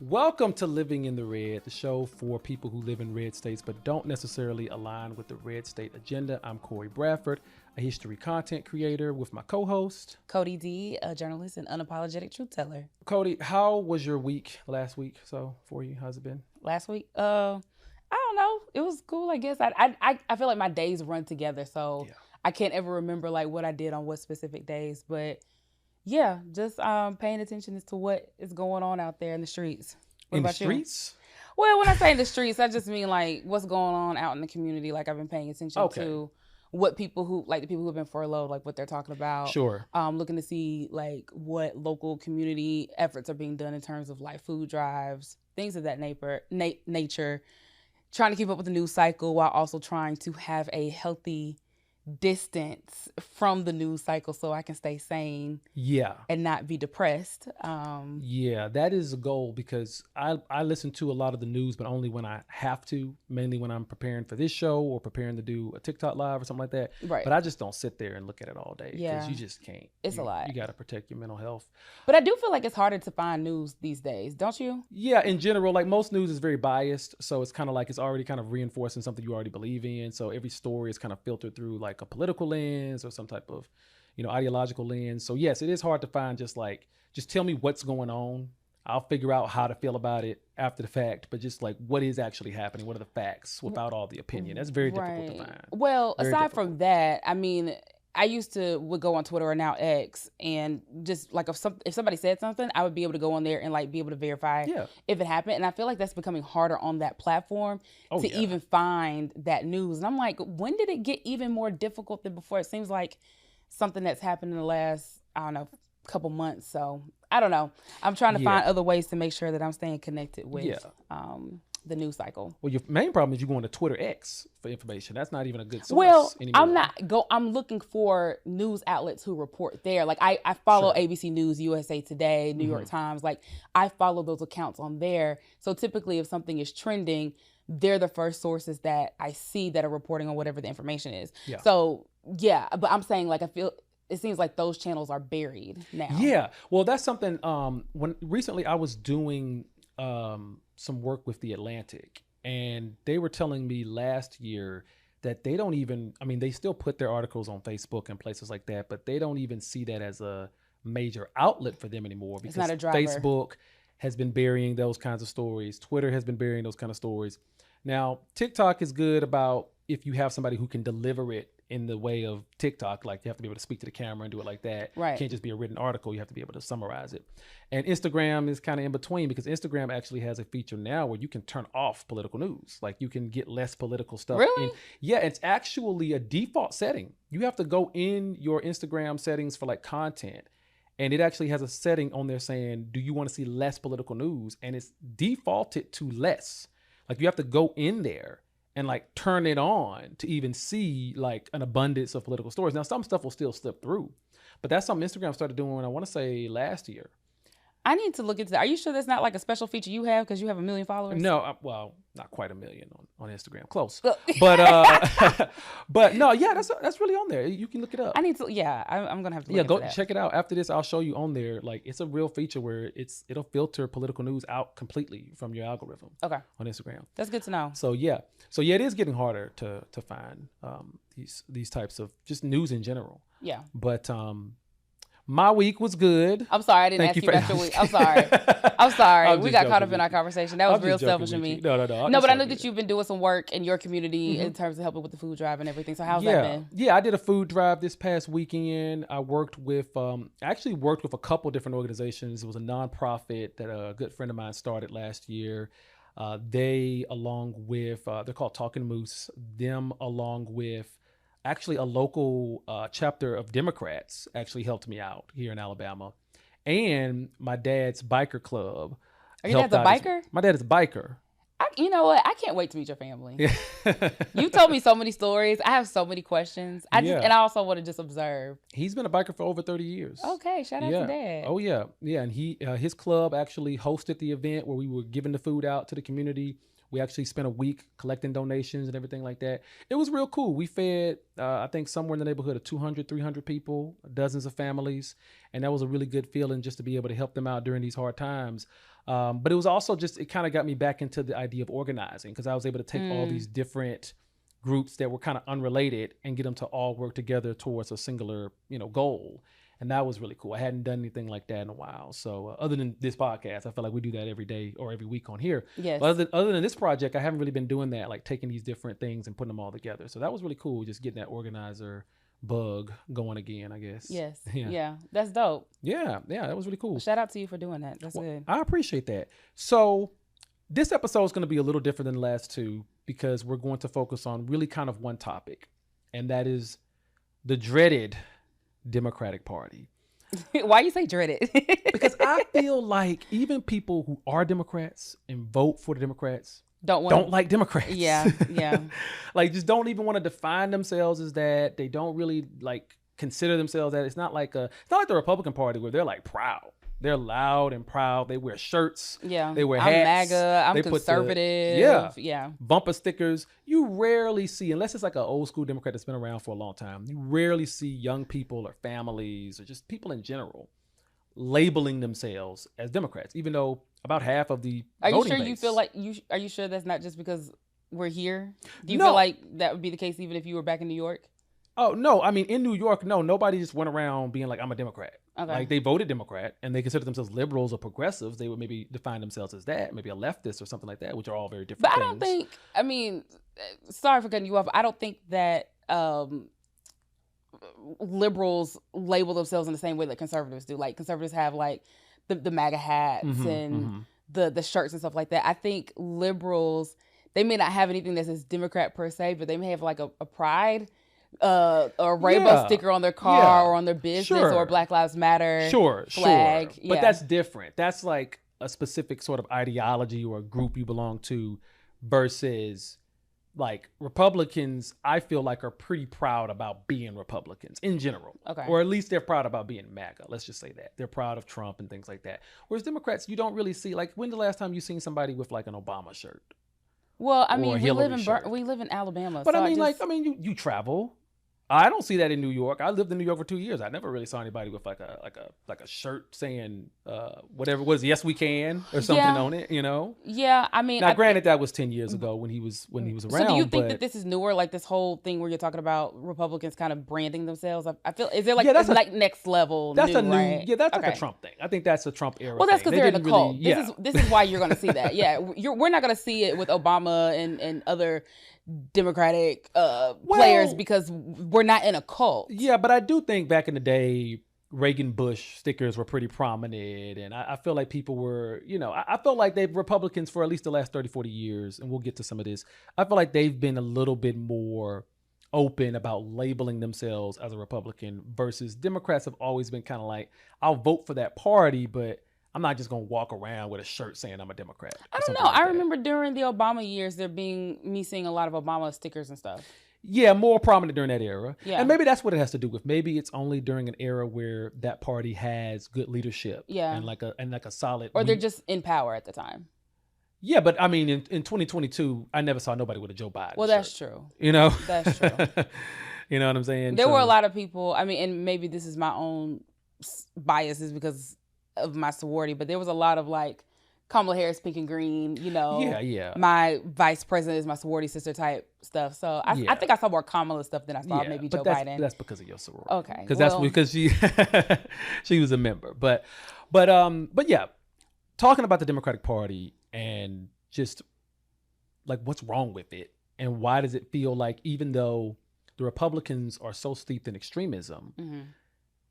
Welcome to Living in the Red, the show for people who live in red states but don't necessarily align with the red state agenda. I'm Cory Bradford, a history content creator with my co-host Cody D, a journalist and unapologetic truth teller. Cody. How was your week last week? So for you, how's it been? Last week, I don't know. It was cool, I guess. I feel like my days run together, so Yeah. I can't ever remember like what I did on what specific days. But yeah, just paying attention as to what is going on out there in the streets. What In the about you? streets? Well, when I say in the streets, I just mean like what's going on out in the community. Like I've been paying attention to what people who like the people who have been furloughed, like what they're talking about. Sure. Looking to see like what local community efforts are being done in terms of like food drives, things of that nature. Trying to keep up with the news cycle while also trying to have a healthy distance from the news cycle so I can stay sane Yeah. and not be depressed. Yeah, that is a goal because I listen to a lot of the news, but only when I have to, mainly when I'm preparing for this show or preparing to do a TikTok live or something like that. Right. But I just don't sit there and look at it all day because Yeah. you just can't. It's a lot. You got to protect your mental health. But I do feel like it's harder to find news these days, don't you? Yeah, in general, like most news is very biased. So it's kind of like it's already kind of reinforcing something you already believe in. So every story is kind of filtered through like a political lens or some type of, ideological lens. So yes, it is hard to find just tell me what's going on. I'll figure out how to feel about it after the fact, but just like what is actually happening, what are the facts without all the opinion. That's very difficult to find. Well, Very aside difficult. from that, I mean, I would go on Twitter or now X and just like if somebody said something, I would be able to go on there and like be able to verify if it happened. And I feel like that's becoming harder on that platform to even find that news. And I'm like, when did it get even more difficult than before? It seems like something that's happened in the last, I don't know, couple months. So I don't know. I'm trying to find other ways to make sure that I'm staying connected with the news cycle. Well, your main problem is you going to Twitter X for information. That's not even a good source Well, anymore. I'm looking for news outlets who report there. Like I follow ABC News, USA Today, New York Times. Like I follow those accounts on there. So typically if something is trending, they're the first sources that I see that are reporting on whatever the information is. Yeah. So yeah, but I'm saying like it seems like those channels are buried now. Yeah. Well, that's something when recently I was doing some work with The Atlantic, and they were telling me last year that they don't even, they still put their articles on Facebook and places like that, but they don't even see that as a major outlet for them anymore because it's not a driver. Facebook has been burying those kinds of stories. Twitter has been burying those kind of stories. Now, TikTok is good about if you have somebody who can deliver it in the way of TikTok, like you have to be able to speak to the camera and do it like that. Right. It can't just be a written article. You have to be able to summarize it. And Instagram is kind of in between because Instagram actually has a feature now where you can turn off political news. Like you can get less political stuff. Really? Yeah, it's actually a default setting. You have to go in your Instagram settings for like content. And it actually has a setting on there saying, do you want to see less political news? And it's defaulted to less. Like you have to go in there and like turn it on to even see like an abundance of political stories. Now, some stuff will still slip through, but that's something Instagram started doing, I want to say last year. I need to look into that. Are you sure that's not like a special feature you have because you have 1 million followers? No, well, not quite 1 million on Instagram. Close. But but no, yeah, that's really on there. You can look it up. I need to, I'm going to have to look into go that. check it out. After this, I'll show you on there. Like it's a real feature where it'll filter political news out completely from your algorithm. Okay. On Instagram. That's good to know. So yeah, it is getting harder to find these types of just news in general. Yeah. But my week was good. I'm sorry, I didn't ask you about your week. I'm sorry. We got caught up in our conversation. That was real selfish of me. No. No, but I know that you've been doing some work in your community in terms of helping with the food drive and everything. So how's that been? Yeah, I did a food drive this past weekend. I worked with, actually worked with a couple different organizations. It was a nonprofit that a good friend of mine started last year. They, along with, they're called Talking Moose, them along with actually a local chapter of Democrats actually helped me out here in Alabama. And my dad's biker club. Are your dad's a biker? My dad is a biker. You know what? I can't wait to meet your family. You told me so many stories. I have so many questions. And I also want to just observe. He's been a biker for over 30 years. Okay, shout out to Dad. Oh yeah, and he his club actually hosted the event where we were giving the food out to the community. We actually spent a week collecting donations and everything like that. It was real cool. We fed, I think, somewhere in the neighborhood of 200, 300 people, dozens of families. And that was a really good feeling just to be able to help them out during these hard times. But it was also just, it kind of got me back into the idea of organizing, because I was able to take all these different groups that were kind of unrelated and get them to all work together towards a singular, goal. And that was really cool. I hadn't done anything like that in a while. So other than this podcast, I feel like we do that every day or every week on here. Yes. But other than this project, I haven't really been doing that, like taking these different things and putting them all together. So that was really cool, just getting that organizer bug going again, I guess. Yes. Yeah. That's dope. Yeah. That was really cool. Shout out to you for doing that. That's good. I appreciate that. So this episode is going to be a little different than the last two, because we're going to focus on really kind of one topic, and that is the dreaded Democratic Party. Why you say dreaded? Because I feel like even people who are Democrats and vote for the Democrats don't like Democrats. Yeah. Like, just don't even want to define themselves as that. They don't really like consider themselves that. It's not like the Republican Party where they're like proud. They're loud and proud. They wear shirts. Yeah. They wear hats. I'm MAGA. I'm conservative. Yeah. Bumper stickers. You rarely see, unless it's like an old school Democrat that's been around for a long time, you rarely see young people or families or just people in general labeling themselves as Democrats, even though about half of the voting base. You feel like are you sure that's not just because we're here? Do you feel like that would be the case even if you were back in New York? Oh, no. I mean, in New York, no, nobody just went around being like, I'm a Democrat. Okay. Like, they voted Democrat and they consider themselves liberals or progressives. They would maybe define themselves as that, maybe a leftist or something like that, which are all very different things. But I don't think, sorry for cutting you off. I don't think that liberals label themselves in the same way that conservatives do. Like, conservatives have like the MAGA hats and the shirts and stuff like that. I think liberals, they may not have anything that says Democrat per se, but they may have like a pride or a rainbow sticker on their car or on their business or Black Lives Matter flag. Sure. But that's different. That's like a specific sort of ideology or a group you belong to, versus like Republicans, I feel like, are pretty proud about being Republicans in general. Okay. Or at least they're proud about being MAGA. Let's just say that. They're proud of Trump and things like that. Whereas Democrats, you don't really see, like, when the last time you seen somebody with like an Obama shirt? Well, I mean, we live in Alabama. But so you travel. I don't see that in New York. I lived in New York for 2 years. I never really saw anybody with like a shirt saying whatever it was, yes we can, or something on it, Yeah, I mean, now granted that was 10 years ago when he was around. So do you think that this is newer, like this whole thing where you're talking about Republicans kind of branding themselves? I feel, is there like it's like next level? That's new, a new, right? that's like a Trump thing. I think that's a Trump era. Well, that's because they're in the cult. Really, This is why you're going to see that. Yeah, we're not going to see it with Obama and other Democratic players because we're not in a cult. Yeah, but I do think back in the day, Reagan Bush stickers were pretty prominent, and I feel like people were, I felt like they've Republicans for at least the last 30, 40 years, and we'll get to some of this. I feel like they've been a little bit more open about labeling themselves as a Republican, versus Democrats have always been kind of like, I'll vote for that party, but I'm not just going to walk around with a shirt saying I'm a Democrat. I don't know. I remember during the Obama years, me seeing a lot of Obama stickers and stuff. Yeah, more prominent during that era. Yeah. And maybe that's what it has to do with. Maybe it's only during an era where that party has good leadership. Yeah. And like a solid. Or they're just in power at the time. Yeah, but I mean, in 2022, I never saw nobody with a Joe Biden Well, that's true. That's true. You know what I'm saying? There were a lot of people. I mean, and maybe this is my own biases because of my sorority, but there was a lot of like Kamala Harris pink and green, Yeah. My vice president is my sorority sister type stuff. So I think I saw more Kamala stuff than I saw maybe Joe Biden. That's because of your sorority. Okay. Because that's because she was a member. But yeah, talking about the Democratic Party and just like what's wrong with it and why does it feel like, even though the Republicans are so steeped in extremism,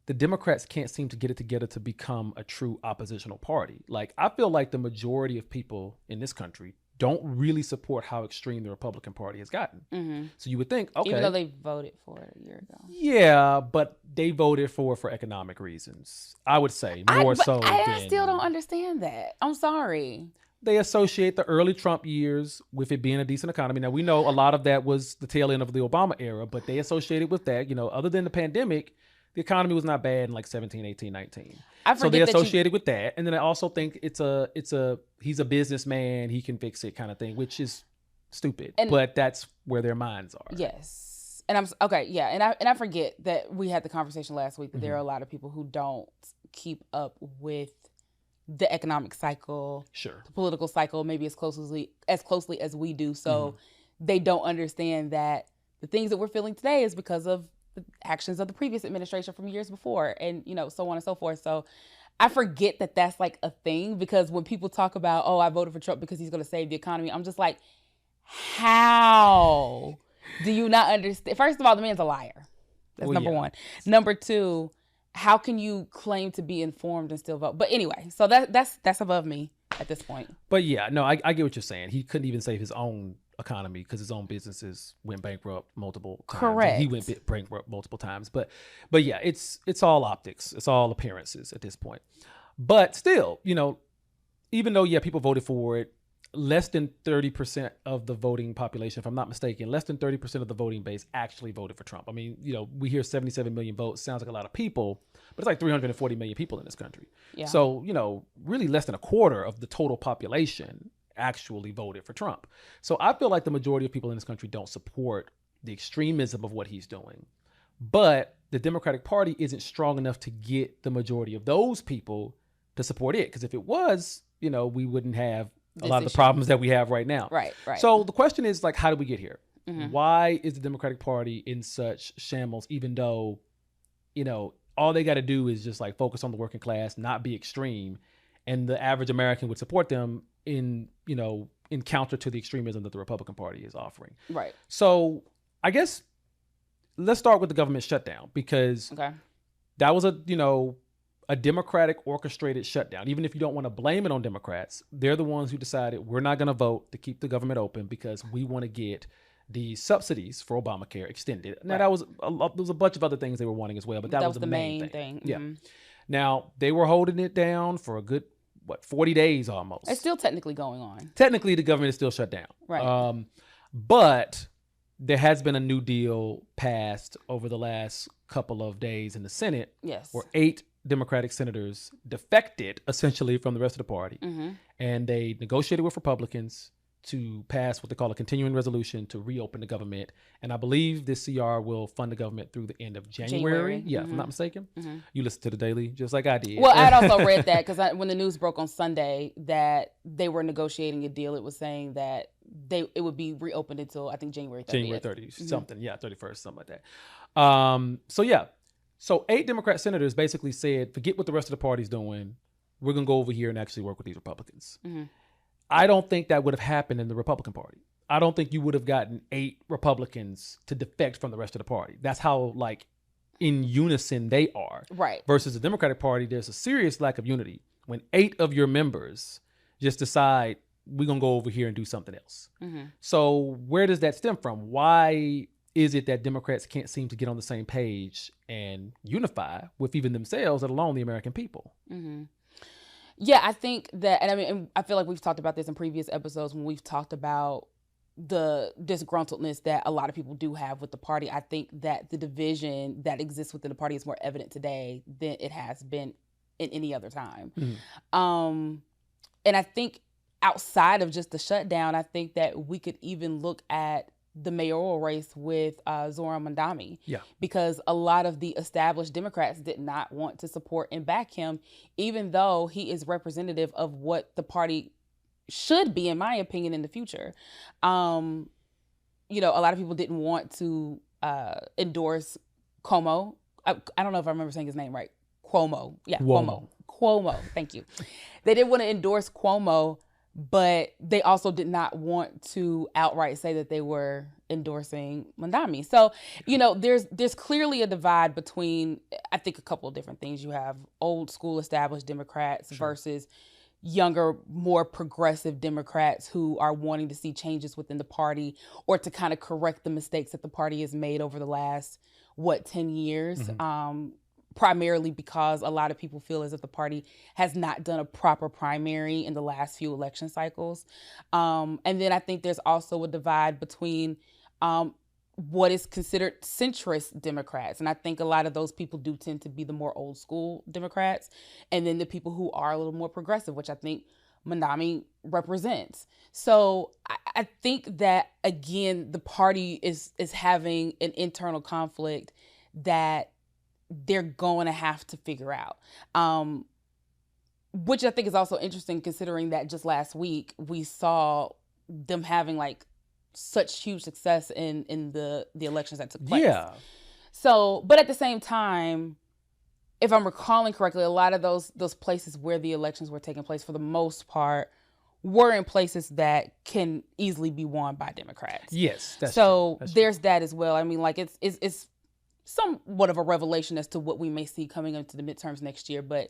the Democrats can't seem to get it together to become a true oppositional party. Like, I feel like the majority of people in this country don't really support how extreme the Republican Party has gotten. So you would think, okay. Even though they voted for it a year ago. Yeah, but they voted for economic reasons. I would say more so. I still don't understand that. I'm sorry. They associate the early Trump years with it being a decent economy. Now, we know a lot of that was the tail end of the Obama era, but they associated with that, other than the pandemic, the economy was not bad in like 17, 18, 19. I So they associated with that. And then I also think he's a businessman, he can fix it kind of thing, which is stupid. But that's where their minds are. Yes. And I'm okay, yeah. And I forget that we had the conversation last week that there are a lot of people who don't keep up with the economic cycle, the political cycle, maybe as closely as we do. So they don't understand that the things that we're feeling today is because of the actions of the previous administration from years before, and so on and so forth. So I forget that that's like a thing, because when people talk about, oh, I voted for Trump because he's going to save the economy, I'm just like, how do you not understand? First of all, the man's a liar. That's number one. Number two, how can you claim to be informed and still vote? But anyway, so that's above me at this point. But yeah, no, I get what you're saying. He couldn't even save his own economy because his own businesses went bankrupt multiple times. Correct. He went bankrupt multiple times. But yeah, it's all optics. It's all appearances at this point. But still, even though, people voted for it, less than 30% of the voting population, if I'm not mistaken, less than 30% of the voting base actually voted for Trump. I mean, we hear 77 million votes. Sounds like a lot of people, but it's like 340 million people in this country. Yeah. So, really less than a quarter of the total population actually voted for Trump. So I feel like the majority of people in this country don't support the extremism of what he's doing. But the Democratic Party isn't strong enough to get the majority of those people to support it. Because if it was, we wouldn't have a lot of the problems that we have right now. Right. So the question is, like, how did we get here? Why is the Democratic Party in such shambles, even though, all they got to do is just like focus on the working class, not be extreme, and the average American would support them in counter to the extremism that the Republican Party is offering. Right. So I guess let's start with the government shutdown, because that was a Democratic orchestrated shutdown. Even if you don't want to blame it on Democrats, they're the ones who decided we're not going to vote to keep the government open because we want to get the subsidies for Obamacare extended. Now, there was a bunch of other things they were wanting as well, but that was the main thing. Yeah. Now, they were holding it down for a good, 40 days almost. It's still technically going on. Technically, the government is still shut down. Right. But there has been a new deal passed over the last couple of days in the Senate. Yes. Where 8 Democratic senators defected essentially from the rest of the party. And they negotiated with Republicans to pass what they call a continuing resolution to reopen the government. And I believe this CR will fund the government through the end of January. Yeah, if I'm not mistaken. You listened to the Daily just like I did. Well, I had also read that because when the news broke on Sunday that they were negotiating a deal, it was saying that it would be reopened until, I think, January 30th. January 30th, something. Yeah, 31st, something like that. So 8 Democrat senators basically said, forget what the rest of the party's doing. We're going to go over here and actually work with these Republicans. I don't think that would have happened in the Republican Party. I don't think you would have gotten 8 Republicans to defect from the rest of the party. That's how, in unison they are. Right. Versus the Democratic Party, there's a serious lack of unity when 8 of your members just decide, we're going to go over here and do something else. So where does that stem from? Why is it that Democrats can't seem to get on the same page and unify with even themselves, let alone the American people? Yeah, I think that, and I feel like we've talked about this in previous episodes when we've talked about the disgruntledness that a lot of people do have with the party. I think that the division that exists within the party is more evident today than it has been in any other time. And I think outside of just the shutdown, I think that we could even look at the mayoral race with Zoran Mandami. Yeah. Because a lot of the established Democrats did not want to support and back him, even though he is representative of what the party should be, in my opinion, in the future. A lot of people didn't want to endorse Cuomo. I don't know if I remember saying his name right. Cuomo. Yeah, Cuomo. Thank you. They didn't want to endorse Cuomo, but they also did not want to outright say that they were endorsing Mandami. So, there's clearly a divide between, I think, a couple of different things. You have old school established Democrats versus younger, more progressive Democrats who are wanting to see changes within the party or to kind of correct the mistakes that the party has made over the last, 10 years. Primarily because a lot of people feel as if the party has not done a proper primary in the last few election cycles. And then I think there's also a divide between what is considered centrist Democrats. And I think a lot of those people do tend to be the more old school Democrats. And then the people who are a little more progressive, which I think Manami represents. So I think that, again, the party is having an internal conflict that they're going to have to figure out. Which I think is also interesting, considering that just last week we saw them having like such huge success in the elections that took place. Yeah. So, but at the same time, if I'm recalling correctly, a lot of those places where the elections were taking place, for the most part, were in places that can easily be won by Democrats. Yes, that's so true. There's that as well. I mean, like it's somewhat of a revelation as to what we may see coming into the midterms next year, but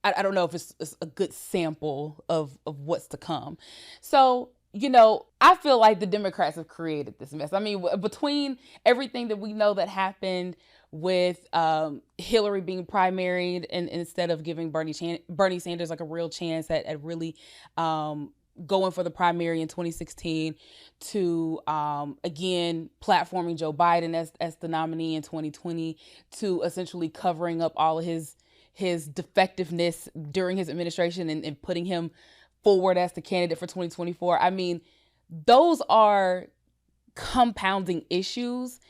I don't know if it's a good sample of what's to come. So, you know, I feel like the Democrats have created this mess. I mean, between everything that we know that happened with Hillary being primaried and instead of giving Bernie Sanders like a real chance at really going for the primary in 2016, to again platforming Joe Biden as the nominee in 2020, to essentially covering up all of his defectiveness during his administration and putting him forward as the candidate for 2024. I mean, those are compounding issues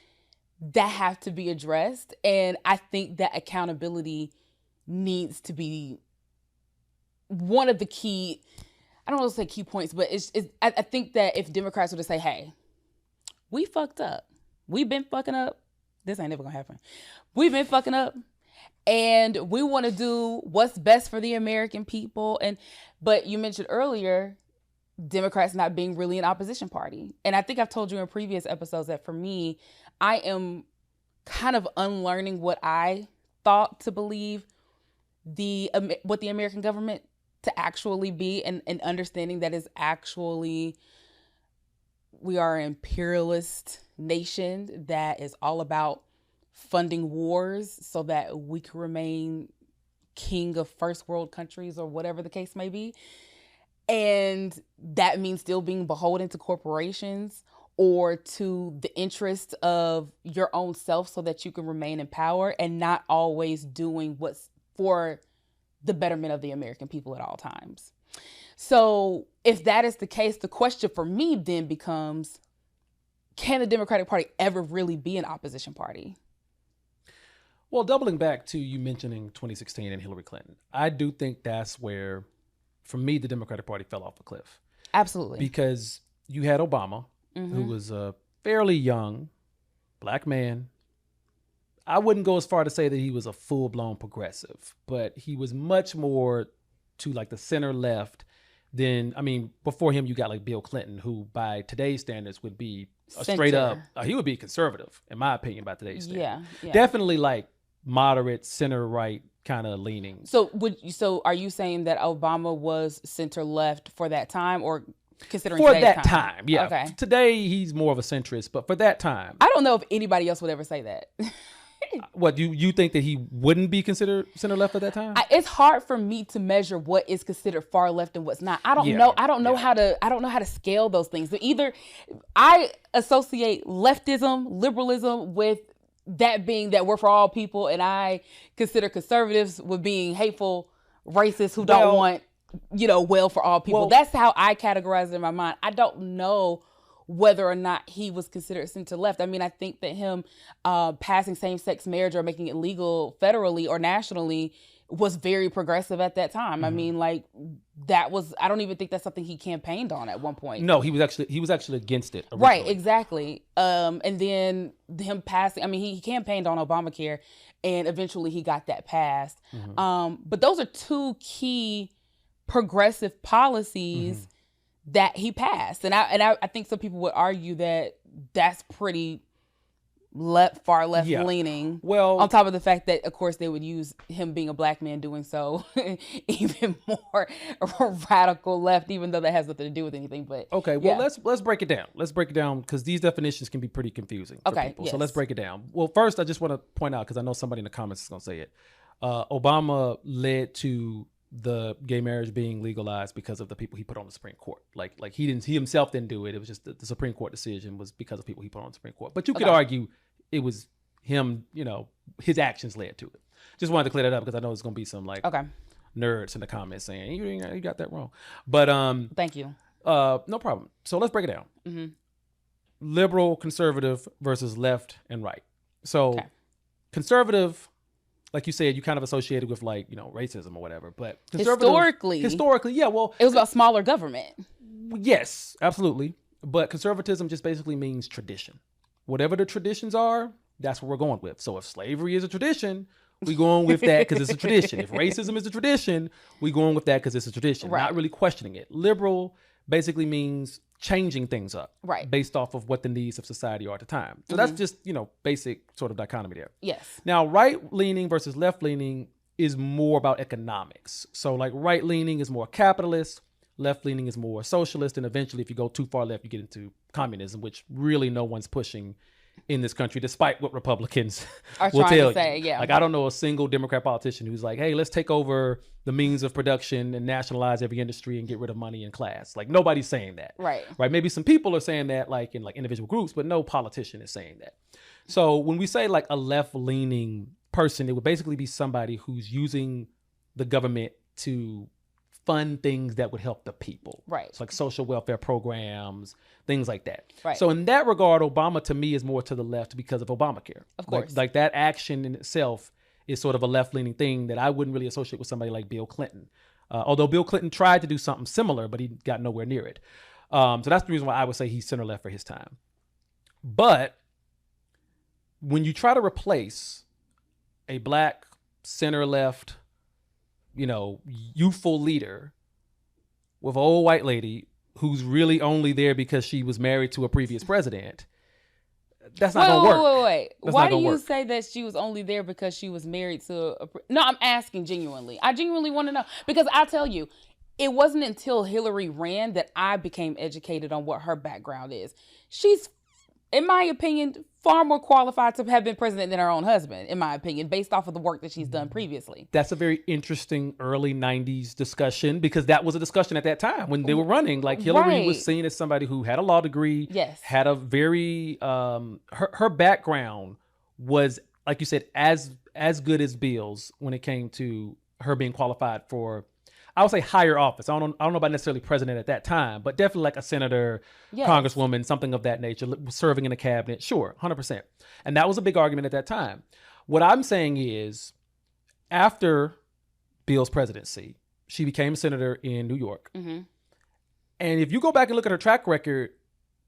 that have to be addressed. And I think that accountability needs to be one of the key, I don't want to say key points, but I think that if Democrats were to say, hey, we fucked up. We've been fucking up. This ain't never gonna happen. We've been fucking up. And we want to do what's best for the American people. But you mentioned earlier, Democrats not being really an opposition party. And I think I've told you in previous episodes that for me, I am kind of unlearning what I thought to believe what the American government to actually be, and understanding that is actually, we are an imperialist nation that is all about funding wars so that we can remain king of first world countries or whatever the case may be. And that means still being beholden to corporations or to the interest of your own self so that you can remain in power, and not always doing what's for the betterment of the American people at all times. So if that is the case, the question for me then becomes, can the Democratic Party ever really be an opposition party? Well, doubling back to you mentioning 2016 and Hillary Clinton, I do think that's where, for me, the Democratic Party fell off a cliff. Absolutely. Because you had Obama, who was a fairly young black man. I wouldn't go as far to say that he was a full-blown progressive, but he was much more to like the center left than, I mean, before him, you got like Bill Clinton, who by today's standards would be a straight up, he would be conservative, in my opinion, by today's standards. Yeah. Definitely like moderate, center right kind of leaning. So are you saying that Obama was center left for that time, or considering for that time? Yeah. Okay. Today he's more of a centrist, but for that time, I don't know if anybody else would ever say that. What, you think that he wouldn't be considered center left at that time? It's hard for me to measure what is considered far left and what's not. I don't know. I don't know how to scale those things. So either I associate leftism, liberalism with that being that we're for all people, and I consider conservatives with being hateful, racist who don't want, well for all people. That's how I categorize it in my mind. I don't know whether or not he was considered center left. I mean, I think that him passing same-sex marriage or making it legal federally or nationally was very progressive at that time. I mean, like, that was, I don't even think that's something he campaigned on at one point. No, he was actually against it originally. Right, exactly. And then him passing, I mean, he campaigned on Obamacare, and eventually he got that passed. But those are two key progressive policies that he passed. And I think some people would argue that that's pretty far left leaning. Well, on top of the fact that, of course, they would use him being a black man doing so even more radical left, even though that has nothing to do with anything. But okay, well, let's break it down. Let's break it down, because these definitions can be pretty confusing for people. Yes. So let's break it down. Well, first, I just want to point out, because I know somebody in the comments is going to say it. Obama led to the gay marriage being legalized because of the people he put on the Supreme Court. Like he himself didn't do it. It was just the Supreme Court decision was because of people he put on the Supreme Court. But you could argue it was him, his actions led to it. Just wanted to clear that up because I know there's going to be some nerds in the comments saying you got that wrong. But thank you. No problem. So let's break it down. Mm-hmm. Liberal, conservative versus left and right. So conservative, like you said, you kind of associated with racism or whatever. But historically, yeah, well, it was about smaller government. Yes, absolutely. But conservatism just basically means tradition. Whatever the traditions are, that's what we're going with. So if slavery is a tradition, we going with that because it's a tradition. If racism is a tradition, we going with that because it's a tradition. Right. Not really questioning it. Liberal basically means changing things up based off of what the needs of society are at the time. So that's just, basic sort of dichotomy there. Yes. Now, right-leaning versus left-leaning is more about economics. So like right-leaning is more capitalist, left-leaning is more socialist, and eventually if you go too far left, you get into communism, which really no one's pushing in this country, despite what Republicans will tell you. Yeah. Like, I don't know a single Democrat politician who's like, hey, let's take over the means of production and nationalize every industry and get rid of money and class. Like, nobody's saying that. Right. Maybe some people are saying that in individual groups, but no politician is saying that. So when we say a left-leaning person, it would basically be somebody who's using the government to fund things that would help the people. Right. So like social welfare programs, things like that. Right. So in that regard, Obama to me is more to the left because of Obamacare. Of course. Like that action in itself is sort of a left-leaning thing that I wouldn't really associate with somebody like Bill Clinton. Although Bill Clinton tried to do something similar, but he got nowhere near it. So that's the reason why I would say he's center-left for his time. But when you try to replace a black center-left youthful leader with an old white lady who's really only there because she was married to a previous president, that's not going to work. Wait. Why do you say that she was only there because she was married to No, I'm asking genuinely. I genuinely want to know. Because I'll tell you, it wasn't until Hillary ran that I became educated on what her background is. She's, in my opinion, far more qualified to have been president than her own husband, in my opinion, based off of the work that she's done previously. That's a very interesting early 90s discussion because that was a discussion at that time when they were running. Like Hillary was seen as somebody who had a law degree, had a very, her background was, like you said, as good as Bill's when it came to her being qualified for, I would say, higher office. I don't know about necessarily president at that time, but definitely like a senator, congresswoman, something of that nature, serving in a cabinet. Sure, 100%. And that was a big argument at that time. What I'm saying is, after Bill's presidency, she became a senator in New York. Mm-hmm. And if you go back and look at her track record,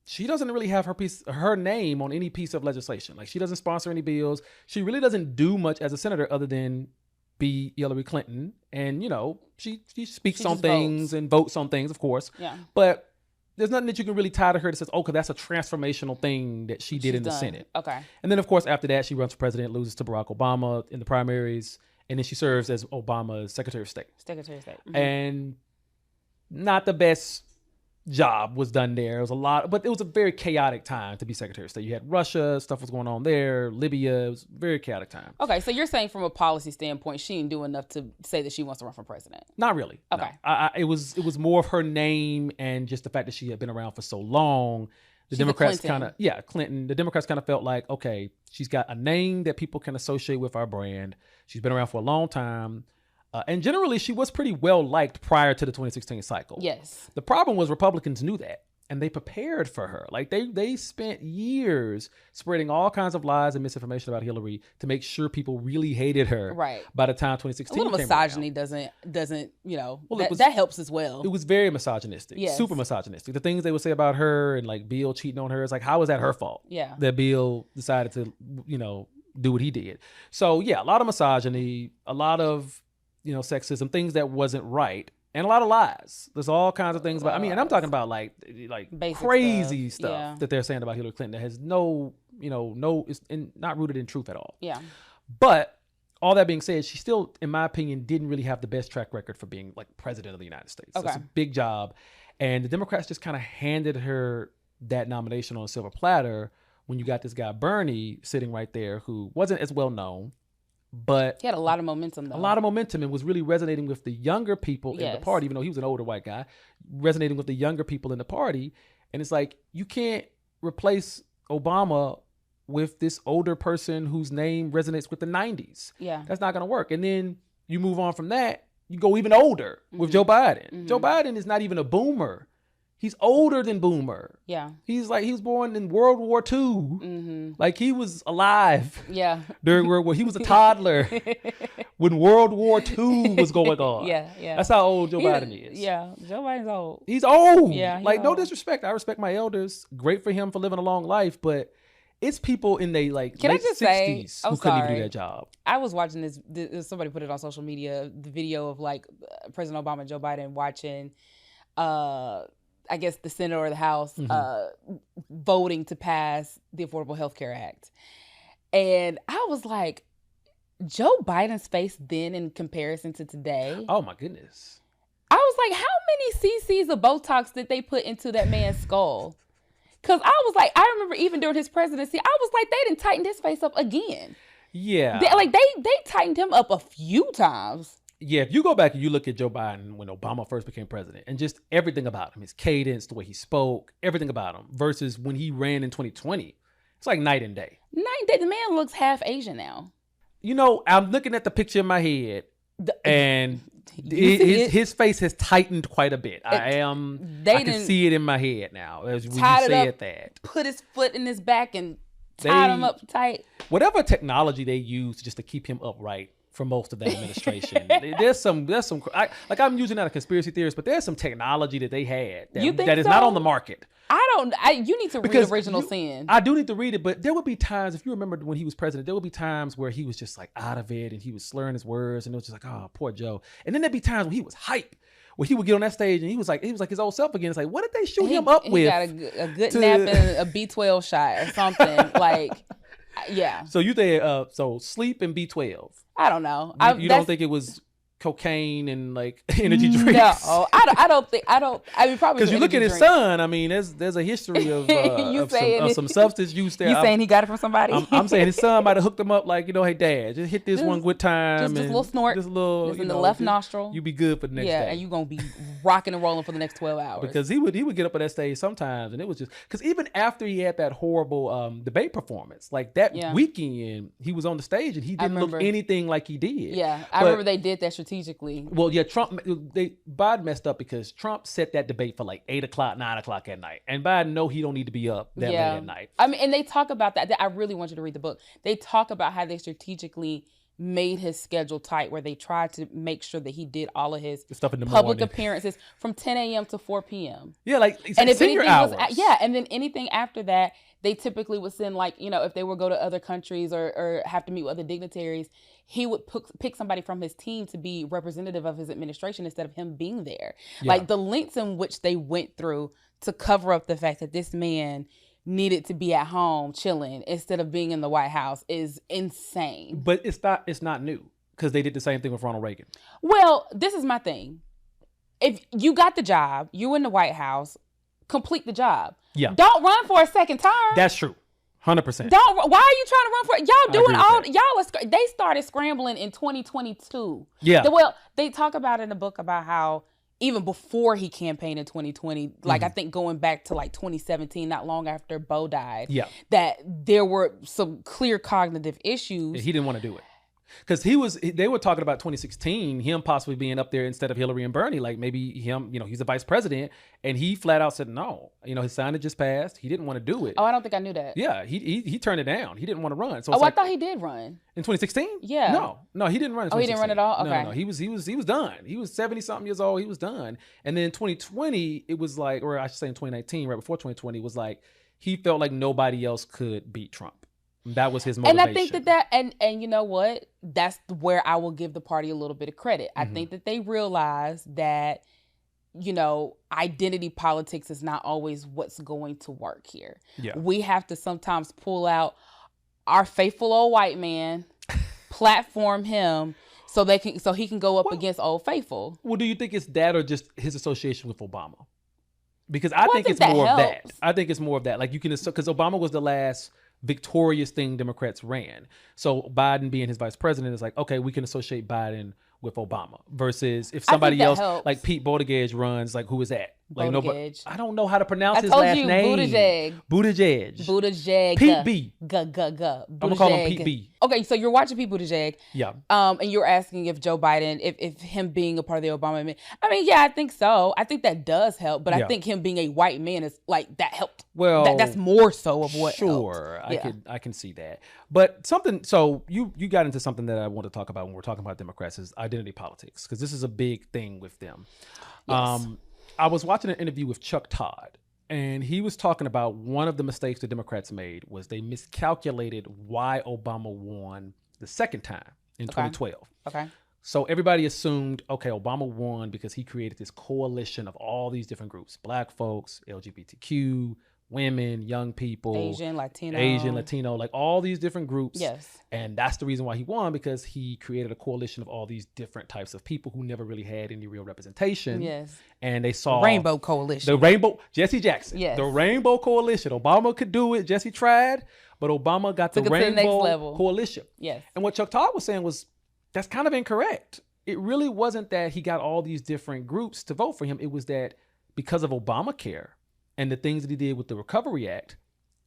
she doesn't really have her name on any piece of legislation. Like, she doesn't sponsor any bills. She really doesn't do much as a senator other than be Hillary Clinton, and she speaks on things votes. And votes on things, of course. Yeah. But there's nothing that you can really tie to her that says, okay, that's a transformational thing that she did in the Senate. Okay. And then, of course, after that, she runs for president, loses to Barack Obama in the primaries, and then she serves as Obama's Secretary of State. Mm-hmm. And not the best job was done there. It was a lot, but it was a very chaotic time to be Secretary of State. You had Russia, stuff was going on there, Libya. It was a very chaotic time. Okay, so you're saying from a policy standpoint, she didn't do enough to say that she wants to run for president? Not really. Okay. No. It was more of her name and just the fact that she had been around for so long. The Democrats Clinton. The Democrats kind of felt like, okay, she's got a name that people can associate with our brand. She's been around for a long time. And generally, she was pretty well liked prior to the 2016 cycle. Yes. The problem was Republicans knew that, and they prepared for her. Like, they spent years spreading all kinds of lies and misinformation about Hillary to make sure people really hated her. Right. By the time 2016 came around. A little misogyny doesn't that helps as well. It was very misogynistic. Yes. Super misogynistic. The things they would say about her and like Bill cheating on her, it's like, how was that her fault? Yeah. That Bill decided to, do what he did. So yeah, a lot of misogyny, a lot of sexism, things that wasn't right, and a lot of lies. There's all kinds of things about, and I'm talking about like basic crazy stuff that they're saying about Hillary Clinton that has it's not rooted in truth at all. Yeah. But all that being said, she still, in my opinion, didn't really have the best track record for being like president of the United States. Okay. So it's a big job. And the Democrats just kind of handed her that nomination on a silver platter when you got this guy, Bernie, sitting right there who wasn't as well known, But he had a lot of momentum, though. A lot of momentum, and was really resonating with the younger people in the party, even though he was an older white guy, resonating with the younger people in the party. And it's like, you can't replace Obama with this older person whose name resonates with the 90s. Yeah. That's not going to work. And then you move on from that, you go even older with Joe Biden. Joe Biden is not even a boomer. He's older than boomer. Yeah. He was born in World War II. Like, he was alive. Yeah. During World War, he was a toddler when World War II was going on. Yeah. That's how old Joe Biden is. Yeah. Joe Biden's old. He's old. Yeah. Like, no disrespect. I respect my elders. Great for him for living a long life, but it's people in their late 60s who couldn't even do that job. I was watching this. Somebody put it on social media. The video of like President Obama and Joe Biden watching, I guess, the Senate or the House voting to pass the Affordable Health Care Act. And I was like, Joe Biden's face then in comparison to today. Oh, my goodness. I was like, how many cc's of Botox did they put into that man's skull? Because I was like, I remember even during his presidency, I was like, they didn't tighten his face up again. Yeah. They tightened him up a few times. Yeah, if you go back and you look at Joe Biden when Obama first became president, and just everything about him, his cadence, the way he spoke, everything about him, versus when he ran in 2020, it's like night and day. Night and day. The man looks half Asian now. You know, I'm looking at the picture in my head, and his face has tightened quite a bit. I can see it in my head now as when you said that. Put his foot in his back and tied him up tight. Whatever technology they used just to keep him upright for most of that administration. there's some I'm using that a conspiracy theorist, but there's some technology that they had that is not on the market. You need to read Original Sin. I do need to read it, but there would be times, if you remember when he was president, there would be times where he was just like out of it and he was slurring his words, and it was just like, oh, poor Joe. And then there'd be times when he was hype, where he would get on that stage and he was like his old self again. It's like, what did they shoot him up with? He got a good nap and a B12 shot or something. Like, yeah. So you think sleep and B12? I don't know. You don't think it was cocaine and like energy drinks? No, I don't think. I mean, probably because you look at his son. I mean, there's a history of some substance use there. You saying he got it from somebody? I'm saying his son might have hooked him up, like, hey, Dad, just hit this one good time, just a little snort, just in the left nostril. You be good for the next day. Yeah, and you gonna be rocking and rolling for the next 12 hours. Because he would get up on that stage sometimes, and it was just because even after he had that horrible debate performance, like that weekend, he was on the stage and he didn't look anything like he did. Yeah, I remember they did that strategically. Well, yeah, Biden messed up because Trump set that debate for like 8 o'clock, 9 o'clock at night. And Biden know he don't need to be up that late at night. I mean, and they talk about that. I really want you to read the book. They talk about how they strategically made his schedule tight, where they tried to make sure that he did all of his stuff in the public appearances from 10 a.m. to 4 p.m. Yeah, and if anything hours. And then anything after that, they typically would send, like, if they would go to other countries or have to meet with other dignitaries, he would pick somebody from his team to be representative of his administration instead of him being there. Yeah. Like, the lengths in which they went through to cover up the fact that this man needed to be at home chilling instead of being in the White House is insane. But it's not new, because they did the same thing with Ronald Reagan. Well, this is my thing. If you got the job, you in the White House, complete the job. Yeah. Don't run for a second term. That's true. 100%. Why are you trying to run for it? Y'all doing all, they started scrambling in 2022. Yeah. They talk about in the book about how even before he campaigned in 2020, like I think going back to like 2017, not long after Bo died, that there were some clear cognitive issues. He didn't want to do it. Because they were talking about 2016, him possibly being up there instead of Hillary and Bernie, like maybe him, he's the vice president, and he flat out said no. His sign had just passed. He didn't want to do it. Oh, I don't think I knew that. Yeah, he turned it down. He didn't want to run. So I thought he did run in 2016. Yeah. No, he didn't run. In 2016. He didn't run at all. Okay. No, he was done. He was 70-something years old. He was done. And then in 2020, it was like, or I should say in 2019, right before 2020, was like he felt like nobody else could beat Trump. That was his motivation. And I think that and you know what? That's where I will give the party a little bit of credit. I think that they realized that, identity politics is not always what's going to work here. Yeah. We have to sometimes pull out our faithful old white man, platform him so he can go up against Old Faithful. Well, do you think it's that or just his association with Obama? Because I think it's more of that. I think it's more of that. Like, you can, because Obama was the last victorious thing Democrats ran. So Biden being his vice president is like, okay, we can associate Biden with Obama versus if somebody else helps. like Pete Buttigieg runs, like who is that? Like nobody, I don't know how to pronounce his last name. Buttigieg. Pete B. I'm gonna call him Pete B. Okay, so you're watching Pete Buttigieg. Yeah. And you're asking if Joe Biden, if him being a part of the Obama, I mean, yeah, I think so. I think that does help, but I think him being a white man is like that helped. Well, that's more so of what. Sure, helped. I can see that. But something. So you got into something that I want to talk about when we're talking about Democrats is identity politics, because this is a big thing with them. Yes. I was watching an interview with Chuck Todd, and he was talking about one of the mistakes the Democrats made was they miscalculated why Obama won the second time in 2012. Okay. So everybody assumed, okay, Obama won because he created this coalition of all these different groups: Black folks, LGBTQ, women, young people, Asian, Latino, like all these different groups. Yes. And that's the reason why he won, because he created a coalition of all these different types of people who never really had any real representation. Yes. And they saw Rainbow Coalition. Jesse Jackson. Yes. The Rainbow Coalition. Obama could do it. Jesse tried, but Obama got the Rainbow Coalition. Yes. And what Chuck Todd was saying was, that's kind of incorrect. It really wasn't that he got all these different groups to vote for him. It was that because of Obamacare and the things that he did with the Recovery Act,